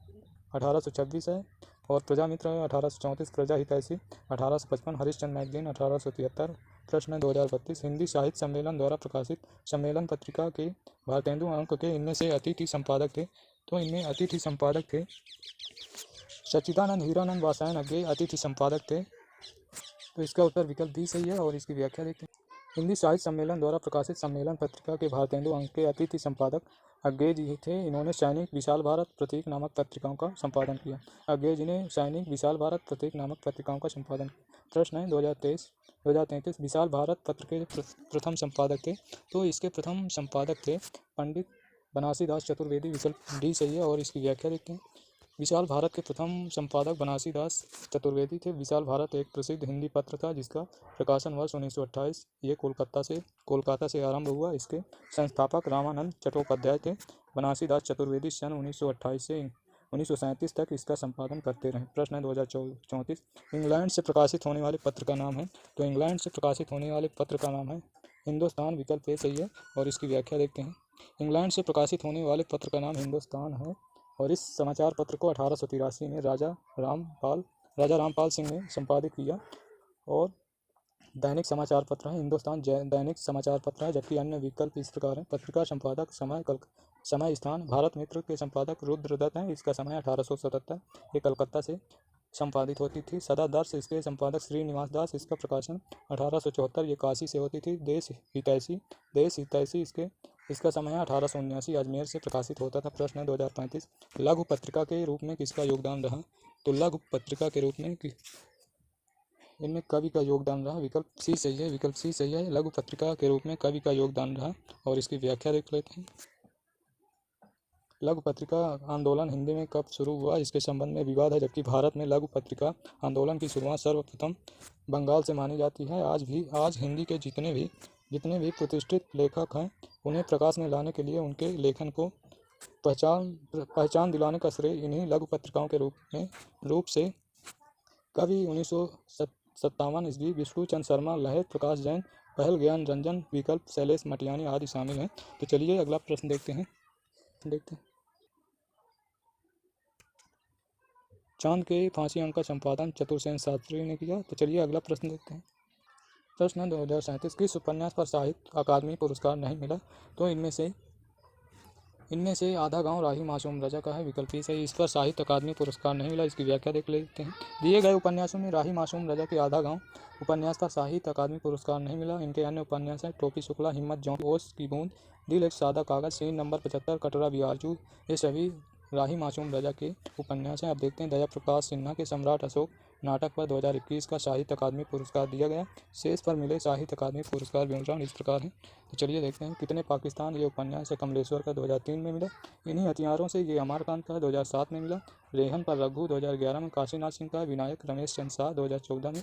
1826 है। और प्रजामित्र 1834, प्रजा हितैषी 1855, हरिश्चंद्र मैगजीन 1873। प्रश्न है 2032, हिंदी साहित्य सम्मेलन द्वारा प्रकाशित सम्मेलन पत्रिका के भारतेंदु अंक के इनमें से अतिथि संपादक थे। तो इनमें अतिथि संपादक थे सच्चिदानंद हीरानंद वात्स्यायन अज्ञेय अतिथि संपादक थे। तो इसका उत्तर विकल्प बी सही है। और इसकी व्याख्या देखते हैं। हिंदी साहित्य सम्मेलन द्वारा प्रकाशित सम्मेलन पत्रिका के भारतेंदु अंक के अतिथि संपादक अज्ञेय जी थे। इन्होंने सैनिक विशाल भारत प्रतीक नामक पत्रिकाओं का संपादन किया। अज्ञेय जी ने सैनिक विशाल भारत प्रतीक नामक पत्रिकाओं का संपादन किया। प्रश्न है 2033, विशाल भारत पत्र के प्रथम संपादक थे। तो इसके प्रथम संपादक थे पंडित बनारसी दास चतुर्वेदी। विकल्प डी सही है। और इसकी व्याख्या देखते हैं। विशाल भारत के प्रथम संपादक बनारसी दास चतुर्वेदी थे। विशाल भारत एक प्रसिद्ध हिंदी पत्र था जिसका प्रकाशन वर्ष 1928 ये कोलकाता से आरंभ हुआ। इसके संस्थापक रामानंद चट्टोपाध्याय थे। बनारसी दास चतुर्वेदी सन 1928 से 1937 तक इसका संपादन करते रहे। प्रश्न है 2034, इंग्लैंड से प्रकाशित होने वाले पत्र का नाम है। तो इंग्लैंड से प्रकाशित होने वाले पत्र का नाम है हिंदुस्तान। विकल्प ए सही है। और इसकी व्याख्या देखते हैं। इंग्लैंड से प्रकाशित होने वाले पत्र का नाम हिंदुस्तान है। और इस समाचार पत्र को 1883 में राजा रामपाल सिंह ने संपादित किया। और दैनिक समाचार पत्र है हिंदुस्तान दैनिक समाचार पत्र है। जबकि अन्य विकल्प इस प्रकार हैं। पत्रिका संपादक समय स्थान भारत मित्र के संपादक रुद्रदत्त हैं। इसका समय 1877। ये कलकत्ता से संपादित होती थी। सदादर्श इसके संपादक श्रीनिवास दास। इसका प्रकाशन 1874। ये काशी से होती थी। देश हितैषी इसका समय है 1879। अजमेर से प्रकाशित होता था। प्रश्न है 2035, लघु पत्रिका के रूप में किसका योगदान रहा। तो लघु पत्रिका के रूप में इनमें कवि का योगदान रहा। विकल्प सी सही है। लघु पत्रिका के रूप में कवि का योगदान रहा। और इसकी व्याख्या देख लेते हैं। लघु पत्रिका आंदोलन हिंदी में कब शुरू हुआ, इसके संबंध में विवाद है। जबकि भारत में लघु पत्रिका आंदोलन की शुरुआत सर्वप्रथम बंगाल से मानी जाती है। आज हिंदी के जितने भी प्रतिष्ठित लेखक हैं उन्हें प्रकाश में लाने के लिए उनके लेखन को पहचान दिलाने का श्रेय इन्हीं लघु पत्रिकाओं के रूप से कवि 1957 ईस्वी विष्णु चंद्र शर्मा, लहर प्रकाश जैन, पहल ज्ञान रंजन, विकल्प शैलेश मटियानी आदि शामिल हैं। तो चलिए अगला प्रश्न देखते हैं। चांद के फांसी अंक का संपादन चतुर्सेन शास्त्री ने किया। तो चलिए अगला प्रश्न देखते हैं। प्रश्न 2037, किस उपन्यास पर साहित्य अकादमी पुरस्कार नहीं मिला। तो इनमें से आधा गांव राही मासूम रजा का है। विकल्प सही। इस पर साहित्य अकादमी पुरस्कार नहीं मिला। इसकी व्याख्या देख लेते हैं। दिए गए उपन्यासों में राही मासूम रजा के आधा गांव उपन्यास पर साहित्य अकादमी पुरस्कार नहीं मिला। इनके अन्य उपन्यास हैं टोपी शुक्ला, हिम्मत जौन, ओस की बूंद, दिल एक सादा कागज, सीन नंबर 75, कटरा बियाजू, ये सभी राही मासूम रजा के उपन्यास हैं। अब देखते हैं दया प्रकाश सिन्हा के सम्राट अशोक नाटक पर 2021 का साहित्य अकादमी पुरस्कार दिया गया। शेष पर मिले साहित्य अकादमी पुरस्कार विवरण इस प्रकार है। तो चलिए देखते हैं। कितने पाकिस्तान ये उपन्यास है कमलेश्वर का 2003 में मिला। इन्हीं हथियारों से ये अमरकांत का 2007 में मिला। रेहन पर रघु 2011 में, काशीनाथ सिंह का विनायक रमेश चंद शाह 2014 में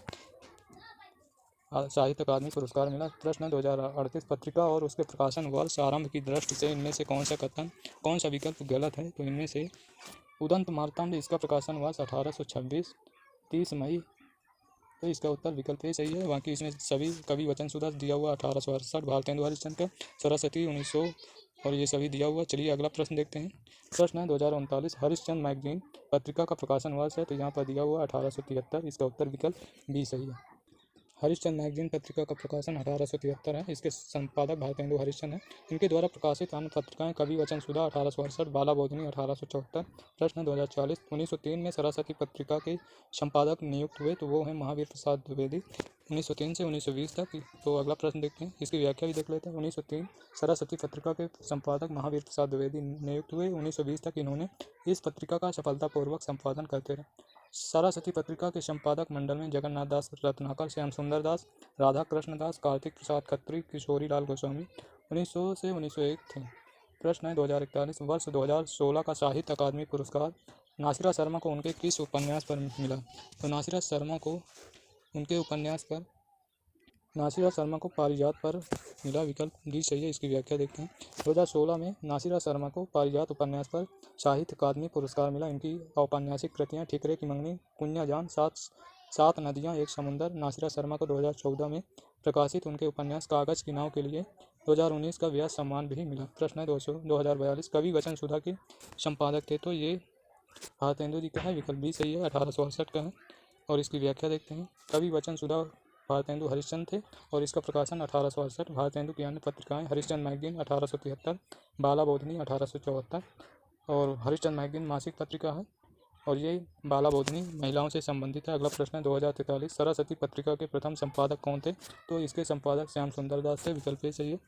साहित्य अकादमी पुरस्कार मिला। प्रश्न 2038, पत्रिका और उसके प्रकाशन वर्ष आरंभ की दृष्टि से इनमें से कौन सा विकल्प गलत है। तो इनमें से उदंत मार्तंड, इसका प्रकाशन वर्ष 1826, 30 मई। तो इसका उत्तर विकल्प ए सही है। बाकी इसमें सभी कवि वचन सुधा दिया हुआ 1868, भारतेंदु हरिश्चंद्र का सरस्वती 1900 और ये सभी दिया हुआ। चलिए अगला प्रश्न देखते हैं। प्रश्न है 2039, हरिश्चंद्र मैगजीन पत्रिका का प्रकाशन वर्ष है। तो यहाँ पर दिया हुआ 1873। इसका उत्तर विकल्प बी सही है। हरिश्चंद्र मैगजीन पत्रिका का प्रकाशन 1873 है। इसके संपादक भारतेंदु हरिश्चंद्र हैं। इनके द्वारा प्रकाशित अन्य पत्रिकाएं कवि वचन सुधा 1868, बाला बोधिनी 1874। प्रश्न 2040, 1903 में सरस्वती पत्रिका के संपादक नियुक्त हुए। तो वो हैं महावीर प्रसाद द्विवेदी, 1903 से 1920 तक। तो अगला प्रश्न देखते हैं। इसकी व्याख्या भी देख लेते हैं। 1903 सरस्वती पत्रिका के संपादक महावीर प्रसाद द्विवेदी नियुक्त हुए। 1920 तक इन्होंने इस पत्रिका का सफलतापूर्वक संपादन करते रहे। सरस्वती पत्रिका के संपादक मंडल में जगन्नाथ दास रत्नाकर, श्याम सुंदर दास, राधा कृष्ण दास, कार्तिक प्रसाद खत्री, किशोरी लाल गोस्वामी 1900 से 1901 थे। प्रश्न है 2041, वर्ष 2016 का साहित्य अकादमी पुरस्कार नासिरा शर्मा को उनके किस उपन्यास पर मिला। तो नासिरा शर्मा को पारिजात पर मिला। विकल्प डी सही है। इसकी व्याख्या देखते हैं। 2016 में नासिरा शर्मा को पारिजात उपन्यास पर साहित्य अकादमी पुरस्कार मिला। इनकी औपन्यासिक कृतियाँ ठिकरे की मंगनी, कुन्या जान, सात नदियाँ एक समुंदर। नासिरा शर्मा को 2014 में प्रकाशित उनके उपन्यास कागज की नाव के लिए 2019 का व्यास सम्मान भी मिला। प्रश्न है 2042, कवि वचन सुधा के संपादक थे। तो ये भारतेंदु जी का है, विकल्प बी सही है, 1868 का है। और इसकी व्याख्या देखते हैं। कवि वचन सुधा भारतेंदु हरिश्चंद्र थे और इसका प्रकाशन 1868। भारतेंदु की अन्य पत्रिकाएं हरिश्चंद्र मैगजीन 1873, बाला बोधनी 1874 और हरिश्चंद्र मैगजीन मासिक पत्रिका है और ये बाला बोधनी महिलाओं से संबंधित है। अगला प्रश्न है 2043, सरस्वती पत्रिका के प्रथम संपादक कौन थे? तो इसके संपादक श्याम सुंदर दास थे, विकल्प ए सही है।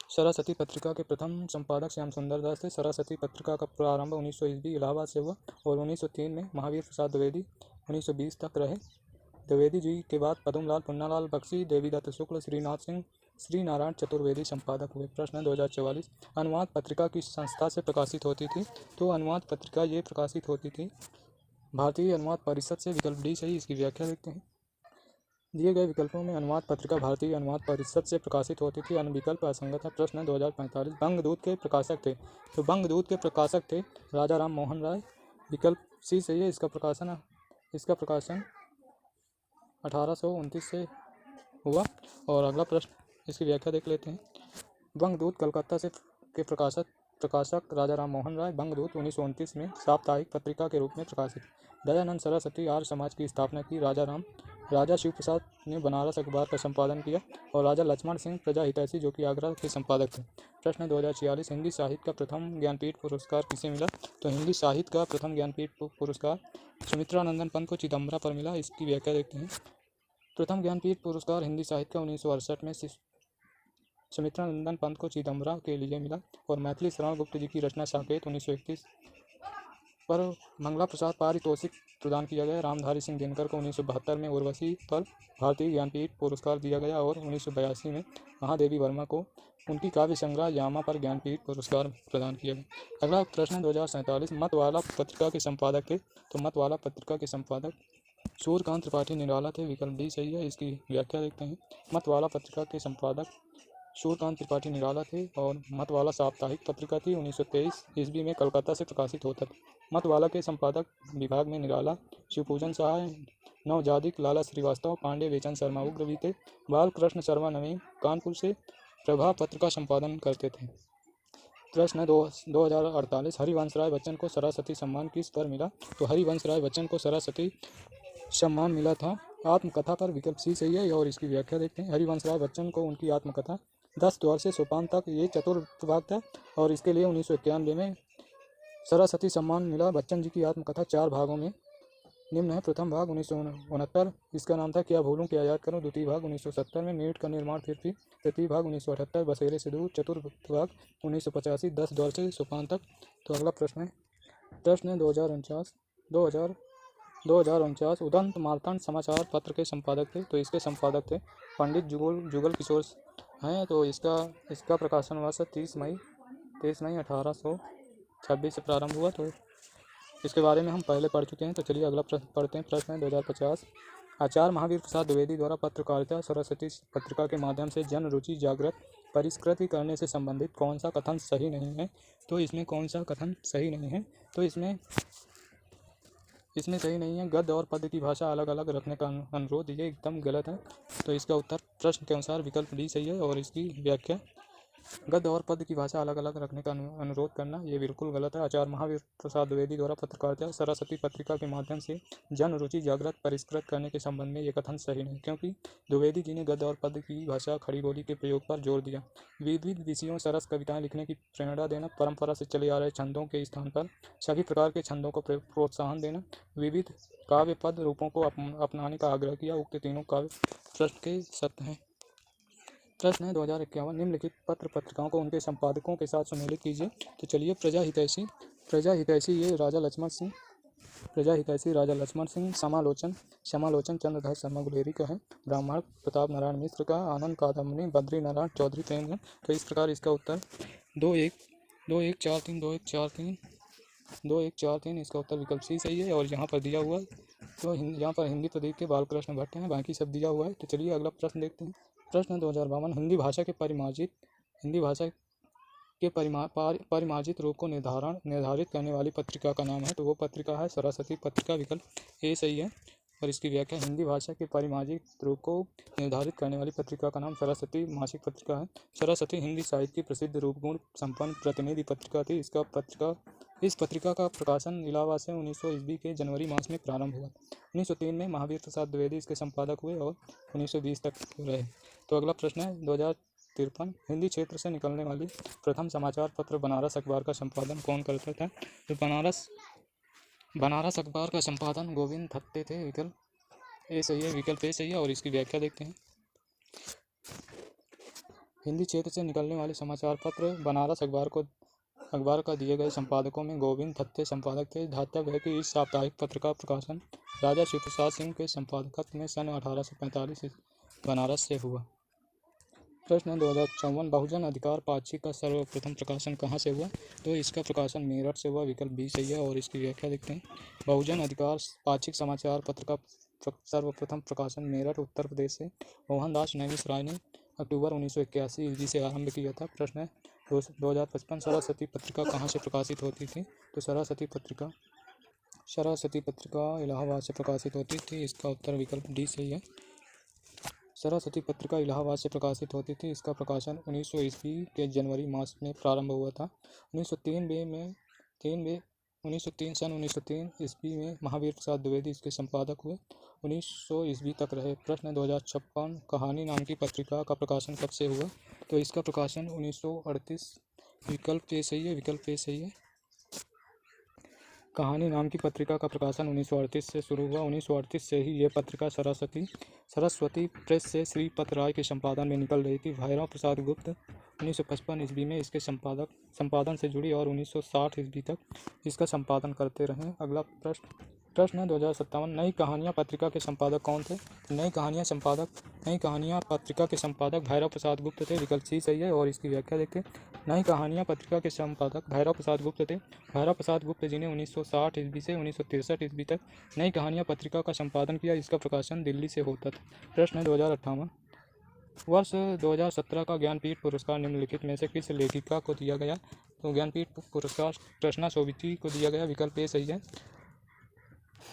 सरस्वती पत्रिका के प्रथम संपादक श्याम सुंदर दास थे। सरस्वती पत्रिका का प्रारंभ 1900 ईस्वी इलाहाबाद से हुआ और 1903 में महावीर प्रसाद द्विवेदी 1920 तक रहे। द्विवेदी जी के बाद पदमलाल, पुन्नालाल बख्शी, देवीदत्त शुक्ल, श्रीनाथ सिंह, श्री नारायण चतुर्वेदी संपादक हुए। प्रश्न है 2044, अनुवाद पत्रिका किस संस्था से प्रकाशित होती थी? तो अनुवाद पत्रिका ये प्रकाशित होती थी भारतीय अनुवाद परिषद से, विकल्प डी सही। इसकी व्याख्या देखते हैं। दिए गए विकल्पों में अनुवाद पत्रिका भारतीय अनुवाद परिषद से प्रकाशित होती थी, अन्य विकल्प असंगत है। प्रश्न 2045, बंगदूत के प्रकाशक थे? तो बंगदूत के प्रकाशक थे राजा राम मोहन राय, विकल्प सी सही है। इसका प्रकाशन 1829 से हुआ। और अगला प्रश्न, इसकी व्याख्या देख लेते हैं। बंगदूत कलकत्ता से के प्रकाशक राजा राम मोहन राय। बंगदूत 1929 में साप्ताहिक पत्रिका के रूप में प्रकाशित। दयानंद सरस्वती आर्य समाज की स्थापना की। राजा शिव प्रसाद ने बनारस अखबार का संपादन किया और राजा लक्ष्मण सिंह प्रजा हितैषी जो कि आगरा के संपादक थे। प्रश्न 2046, हिंदी साहित्य का प्रथम ज्ञानपीठ पुरस्कार किसे मिला? तो हिंदी साहित्य का प्रथम ज्ञानपीठ पुरस्कार सुमित्रा नंदन पंत को चिदम्बरा पर मिला। इसकी व्याख्या देखते हैं। प्रथम ज्ञानपीठ पुरस्कार हिंदी साहित्य का 1968 में सुमित्रा नंदन पंत को चिदम्बरा के लिए मिला और मैथिली शरण गुप्त जी की रचना साकेत 1931 पर मंगला प्रसाद पारितोषिक प्रदान किया गया। रामधारी सिंह दिनकर को 1972 में उर्वशी पर भारतीय ज्ञानपीठ पुरस्कार दिया गया और 1982 में महादेवी वर्मा को उनकी काव्य संग्रह यामा पर ज्ञानपीठ पुरस्कार प्रदान किया गया। अगला प्रश्न 2047, मतवाला पत्रिका के संपादक थे? तो मतवाला पत्रिका के संपादक सूर्यकांत त्रिपाठी निराला थे, विकल्प डी सही है। इसकी व्याख्या देखते हैं। मतवाला पत्रिका के संपादक सूर्यकांत त्रिपाठी निराला थे और मतवाला साप्ताहिक पत्रिका थी। 1923 ईस्वी में कलकत्ता से प्रकाशित होता था। मतवाला के संपादक विभाग में निराला, शिवपूजन सहाय, नवजादिक लाला श्रीवास्तव, पांडे बेचन शर्मा उग्र थे। बालकृष्ण शर्मा नवीन कानपुर से प्रभा पत्र का संपादन करते थे। प्रश्न 2048, हरिवंश राय बच्चन को सरस्वती सम्मान किस पर मिला? तो हरिवंश राय बच्चन को सरस्वती सम्मान मिला था आत्मकथा पर, विकल्प सी सही है। और इसकी व्याख्या देखते हैं। हरिवंश राय बच्चन को उनकी आत्मकथा 10 द्वार से सोपान तक ये चतुर्थ भाग था और इसके लिए 1991 में सरस्वती सम्मान मिला। बच्चन जी की आत्मकथा 4 भागों में निम्न है। प्रथम भाग 1969, इसका नाम था क्या भूलूं क्या याद करूं। द्वितीय भाग 1970 में नीट का निर्माण फिर थी। तृतीय भाग 1978 बसेरे से दूर। चतुर्थ भाग 1985 10 द्वार से सोपान तक। तो अगला प्रश्न है। प्रश्न 2049 उदंत मार्तंड समाचार पत्र के संपादक थे? तो इसके संपादक थे पंडित जुगल किशोर हैं। तो इसका प्रकाशन हुआ 30 मई 1826 से प्रारंभ हुआ। तो इसके बारे में हम पहले पढ़ चुके हैं। तो चलिए अगला प्रश्न पढ़ते हैं। प्रश्न है 2050, आचार्य महावीर प्रसाद द्विवेदी द्वारा पत्रकारिता सरस्वती पत्रिका के माध्यम से जन रुचि जागृत परिष्कृत करने से संबंधित कौन सा कथन सही नहीं है? तो इसमें कौन सा कथन सही नहीं है? तो इसमें सही नहीं है। गद्य और पद्य की भाषा अलग अलग रखने का अनुरोध, ये एकदम गलत है। तो इसका उत्तर प्रश्न के अनुसार विकल्प डी सही है। और इसकी व्याख्या, गद्य और पद्य की भाषा अलग अलग रखने का अनुरोध करना ये बिल्कुल गलत है। आचार्य महावीर प्रसाद द्विवेदी द्वारा पत्रकारिता सरस्वती पत्रिका के माध्यम से जन रुचि जागृत परिष्कृत करने के संबंध में ये कथन सही नहीं, क्योंकि द्विवेदी जी ने गद्य और पद्य की भाषा खड़ी बोली के प्रयोग पर जोर दिया। विविध विषयों सरस कविताएं लिखने की प्रेरणा देना, परंपरा से चले आ रहे छंदों के स्थान पर सभी प्रकार के छंदों को प्रोत्साहन देना, विविध काव्य पद रूपों को अपनाने का आग्रह किया। उक्त तीनों काव्य प्रश्न के सत्य हैं। प्रश्न है 2051, निम्नलिखित पत्र पत्रिकाओं को उनके संपादकों के साथ सम्मिलित कीजिए। तो चलिए, प्रजा हितैषी ये राजा लक्ष्मण सिंह, समालोचन चंद्रधर शर्मा गुलेरी का है। ब्राह्मण प्रताप नारायण मिश्र का, आनंद कादम्बनी बद्री नारायण चौधरी प्रेम। तो इस प्रकार इसका उत्तर 2143 इसका उत्तर विकल्प सी सही है। और यहाँ पर दिया हुआ तो यहाँ पर हिंदी प्रदीप के बालकृष्ण भट्ट हैं, बाकी सब दिया हुआ है। तो चलिए अगला प्रश्न देखते हैं। प्रश्न 2052, हिंदी भाषा के परिमार्जित रूप को निर्धारित करने वाली पत्रिका का नाम है? तो वो पत्रिका है सरस्वती पत्रिका, विकल्प ए सही है। और इसकी व्याख्या, हिंदी भाषा के परिमार्जित रूप को निर्धारित करने वाली पत्रिका का नाम सरस्वती मासिक पत्रिका है। सरस्वती हिंदी साहित्य की प्रसिद्ध रूपगुण संपन्न प्रतिनिधि पत्रिका थी। इसका पत्रिका इस पत्रिका का प्रकाशन इलाहाबाद से 1900 ईस्वी के जनवरी मास में प्रारंभ हुआ। 1903 में महावीर प्रसाद द्विवेदी इसके संपादक हुए और 1920 तक रहे। तो अगला प्रश्न है 2053, हिंदी क्षेत्र से निकलने वाली प्रथम समाचार पत्र बनारस अखबार का संपादन कौन करता था? तो बनारस अखबार का संपादन गोविंद थत्ते थे। विकल्प ए सही है, विकल्प ए सही है। और इसकी व्याख्या देखते हैं। हिंदी क्षेत्र से निकलने वाले समाचार पत्र बनारस अखबार का दिए गए संपादकों में गोविंद थत्ते संपादक थे। ध्यातव्य है कि इस साप्ताहिक पत्र का प्रकाशन राजा शिवप्रसाद सिंह के संपादकत्व में सन 1845 बनारस से हुआ। प्रश्न 2054, बहुजन अधिकार पाक्षिक का सर्वप्रथम प्रकाशन कहाँ से हुआ? तो इसका प्रकाशन मेरठ से हुआ। विकल्प बी सही है। और इसकी व्याख्या देखते हैं। बहुजन अधिकार पाक्षिक समाचार पत्र का सर्वप्रथम प्रकाशन मेरठ उत्तर प्रदेश से मोहनदास नैमिष राय ने अक्टूबर 1981 ईस्वी से आरंभ किया था। प्रश्न है 2055, सरस्वती पत्रिका कहाँ से प्रकाशित होती थी? तो सरस्वती पत्रिका इलाहाबाद से प्रकाशित होती थी। इसका उत्तर विकल्प डी सही है। सरस्वती पत्रिका इलाहाबाद से प्रकाशित होती थी। इसका प्रकाशन 1900 ईस्वी के जनवरी मास में प्रारंभ हुआ था। 1903 ईस्वी में महावीर प्रसाद द्विवेदी इसके संपादक हुए। 1900 ईस्वी तक रहे। प्रश्न 2056, कहानी नाम की पत्रिका का प्रकाशन कब से हुआ? तो इसका प्रकाशन 1938। विकल्प ए सही है, विकल्प ए सही है। कहानी नाम की पत्रिका का प्रकाशन 1938 से शुरू हुआ। 1938 से ही यह पत्रिका सरस्वती प्रेस से श्रीपत राय के संपादन में निकल रही थी। भैरव प्रसाद गुप्त 1955 ईस्वी में इसके संपादन से जुड़ी और 1960 ईस्वी तक इसका संपादन करते रहे। अगला प्रश्न 2057, नई कहानियाँ पत्रिका के संपादक कौन थे? नई कहानियाँ पत्रिका के संपादक भैरव प्रसाद गुप्त थे। विकल्प सी सही है। और इसकी व्याख्या देखते हैं। नई कहानियाँ पत्रिका के संपादक भैरव प्रसाद गुप्त थे। भैरव प्रसाद गुप्त जी ने 1960 ईस्वी से 1963 ईस्वी तक नई कहानियाँ पत्रिका का संपादन किया। इसका प्रकाशन दिल्ली से होता था। प्रश्न 2058, वर्ष 2017 का ज्ञानपीठ पुरस्कार निम्नलिखित में से किस लेखिका को दिया गया? तो ज्ञानपीठ पुरस्कार कृष्णा सोविती को दिया गया। विकल्प ए सही है।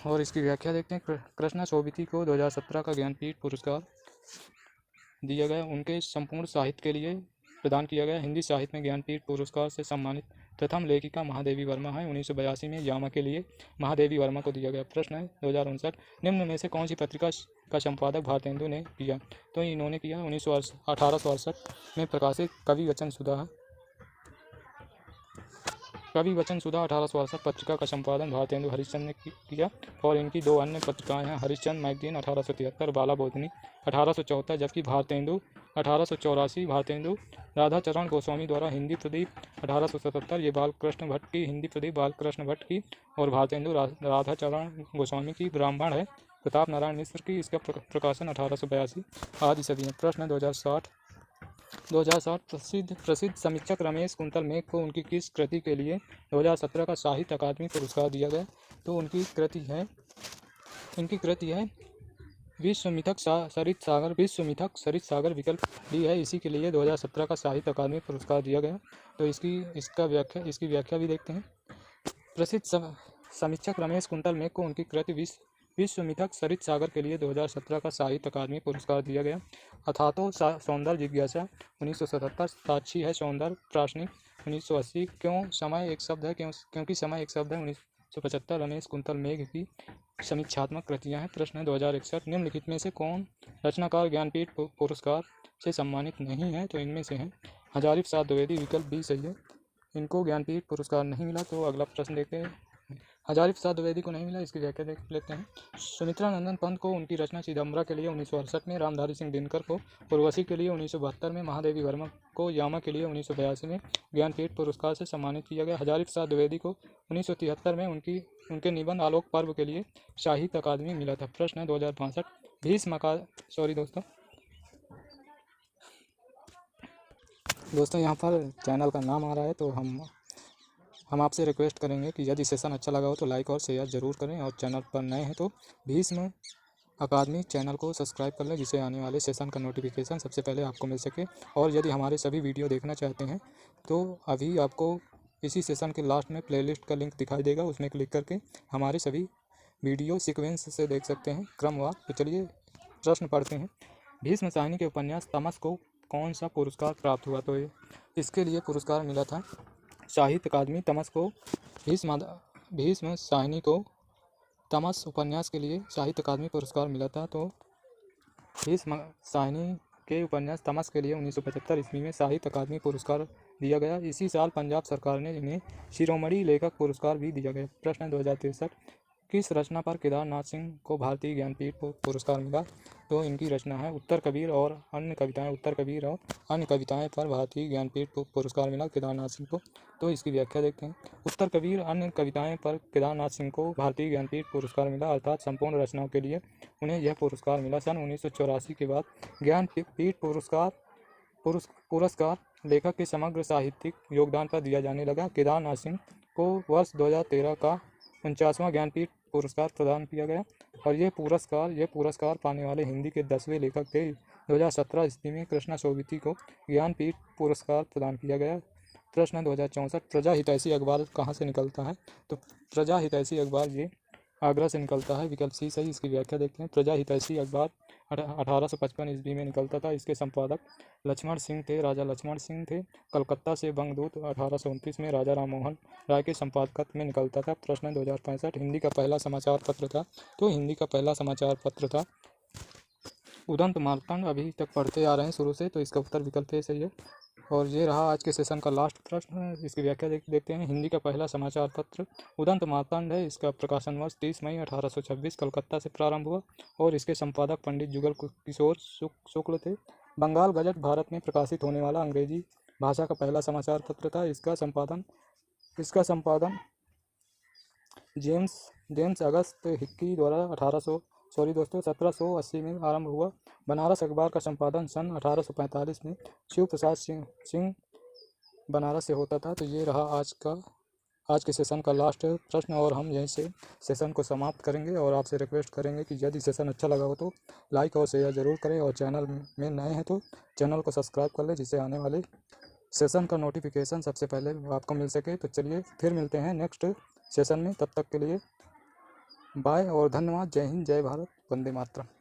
और इसकी व्याख्या देखते हैं। कृष्णा सोविती को 2017 का ज्ञानपीठ पुरस्कार दिया गया। उनके संपूर्ण साहित्य के लिए प्रदान किया गया। हिंदी साहित्य में ज्ञानपीठ पुरस्कार से सम्मानित प्रथम लेखिका महादेवी वर्मा है। 1982 में यामा के लिए महादेवी वर्मा को दिया गया। प्रश्न है 2059, निम्न में से कौन सी पत्रिका का संपादक भारतेंदु ने किया? तो इन्होंने किया 1868 में प्रकाशित कवि वचन सुधा 1868 पत्रिका का संपादन भारतेंदु हरिश्चंद्र ने किया। और इनकी दो अन्य पत्रिकाएं हैं, हरिश्चंद्र मैगजीन 1873, बाला बोधनी 1874, जबकि भारतेंदु 1884। भारतेंदु राधाचरण गोस्वामी द्वारा हिंदी प्रदीप 1877, ये बालकृष्ण भट्ट की हिंदी प्रदीप बालकृष्ण भट्ट की। और भारतेंदु राधाचरण गोस्वामी की ब्राह्मण है प्रताप नारायण मिश्र की। इसका प्रकाशन 1882 आदि सदी है। प्रश्न 2060 प्रसिद्ध समीक्षक रमेश कुंतल मेघ को उनकी किस कृति के लिए 2017 का साहित्य अकादमी पुरस्कार दिया गया? तो उनकी कृति है विश्वमिथक सरित सागर। विकल्प डी है। इसी के लिए 2017 का साहित्य अकादमी पुरस्कार दिया गया। तो इसकी व्याख्या भी देखते हैं। प्रसिद्ध समीक्षक रमेश कुंतल मेघ को उनकी कृति विश्वमिथक सरित सागर के लिए 2017 का साहित्य अकादमी पुरस्कार दिया गया। अथातो सौंदर्य जिज्ञासा 1977, साक्षी है सौंदर्य प्राशनिक 1980, क्योंकि समय एक शब्द है 1975, रमेश कुंतल मेघ की समीक्षात्मक कृतियां हैं। प्रश्न 2061, निम्नलिखित में से कौन रचनाकार ज्ञानपीठ पुरस्कार से सम्मानित नहीं है? तो इनमें से हैं हजारी प्रसाद द्विवेदी। विकल्प बी सही है। इनको ज्ञानपीठ पुरस्कार नहीं मिला। तो अगला प्रश्न देखते हैं। हजारी प्रसाद द्विवेदी को नहीं मिला, इसकी व्याख्या देख लेते हैं। सुमित्रा नंदन पंत को उनकी रचना चिदम्बरा के लिए 1968 में, रामधारी सिंह दिनकर को उर्वशी के लिए 1972 में, महादेवी वर्मा को यामा के लिए 1982 में ज्ञानपीठ पुरस्कार से सम्मानित किया गया। हजारी प्रसाद द्विवेदी को 1973 में उनके निबंध आलोक पर्व के लिए साहित्य अकादमी मिला था। प्रश्न है 2062, दोस्तों यहाँ पर चैनल का नाम आ रहा है, तो हम आपसे रिक्वेस्ट करेंगे कि यदि सेशन अच्छा लगा हो तो लाइक और शेयर ज़रूर करें, और चैनल पर नए हैं तो भीष्म अकादमी चैनल को सब्सक्राइब कर लें, जिससे आने वाले सेशन का नोटिफिकेशन सबसे पहले आपको मिल सके। और यदि हमारे सभी वीडियो देखना चाहते हैं तो अभी आपको इसी सेशन के लास्ट में प्लेलिस्ट का लिंक दिखाई देगा, उसमें क्लिक करके हमारे सभी वीडियो सीक्वेंस से देख सकते हैं क्रमवार। तो चलिए प्रश्न पढ़ते हैं। भीष्म साहनी के उपन्यास तमस को कौन सा पुरस्कार प्राप्त हुआ? तो इसके लिए पुरस्कार मिला था साहित्य अकादमी तमस को भीष्म साहनी को तमस उपन्यास के लिए साहित्य अकादमी पुरस्कार मिला था। तो भीष्म साहनी के उपन्यास तमस के लिए 1975 ईस्वी में साहित्य अकादमी पुरस्कार दिया गया। इसी साल पंजाब सरकार ने इन्हें शिरोमणि लेखक पुरस्कार भी दिया गया। प्रश्न 2063, किस रचना पर केदारनाथ सिंह को भारतीय ज्ञानपीठ पुरस्कार मिला? तो इनकी रचना है उत्तर कबीर और अन्य कविताएं। उत्तर कबीर और अन्य कविताएं पर भारतीय ज्ञानपीठ पुरस्कार मिला केदारनाथ सिंह को। तो इसकी व्याख्या देखते हैं। उत्तर कबीर अन्य कविताएं पर केदारनाथ सिंह को भारतीय ज्ञानपीठ पुरस्कार मिला, अर्थात संपूर्ण रचनाओं के लिए उन्हें यह पुरस्कार मिला। सन 1984 के बाद ज्ञानपीठ पुरस्कार लेखक के समग्र साहित्यिक योगदान पर दिया जाने लगा। केदारनाथ सिंह को वर्ष 2013 का 49वां ज्ञानपीठ पुरस्कार प्रदान किया गया और यह पुरस्कार पाने वाले हिंदी के 10वें लेखक थे। 2017 ईस्वी में कृष्णा सोबती को ज्ञानपीठ पुरस्कार प्रदान किया गया। प्रश्न 2064, प्रजा हितैषी अखबार कहाँ से निकलता है? तो प्रजा हितैषी अखबार ये आगरा से निकलता है। विकल्प सी सही। इसकी व्याख्या देखते हैं। प्रजा हितैषी अखबार 1855 ईस्वी में निकलता था। इसके संपादक लक्ष्मण सिंह थे, राजा लक्ष्मण सिंह थे। कलकत्ता से बंगदूत 1829 में राजा राम मोहन राय के संपादकत्व में निकलता था। प्रश्न 2065, हिंदी का पहला समाचार पत्र था? तो हिंदी का पहला समाचार पत्र था उदंत मार्तंड। अभी तक पढ़ते आ रहे हैं शुरू से, तो इसका उत्तर विकल्प ए सही है। और ये रहा आज के सेशन का लास्ट प्रश्न। इसकी व्याख्या देखते हैं। हिंदी का पहला समाचार पत्र उदंत मार्तंड है। इसका प्रकाशन वर्ष 30 मई 1826 कलकत्ता से प्रारंभ हुआ और इसके संपादक पंडित जुगल किशोर शुक्ल थे। बंगाल गजट भारत में प्रकाशित होने वाला अंग्रेजी भाषा का पहला समाचार पत्र था। इसका संपादन जेम्स अगस्त हिक्की द्वारा 1780 में आरंभ हुआ। बनारस अखबार का संपादन सन 1845 में शिव प्रसाद सिंह बनारस से होता था। तो ये रहा आज के सेशन का लास्ट प्रश्न और हम यहीं से सेशन को समाप्त करेंगे और आपसे रिक्वेस्ट करेंगे कि यदि सेशन अच्छा लगा हो तो लाइक और शेयर ज़रूर करें और चैनल में नए हैं तो चैनल को सब्सक्राइब कर लें, जिससे आने वाले सेशन का नोटिफिकेशन सबसे पहले आपको मिल सके। तो चलिए फिर मिलते हैं नेक्स्ट सेशन में। तब तक के लिए बाय और धन्यवाद। जय हिंद, जय भारत, वंदे मातरम।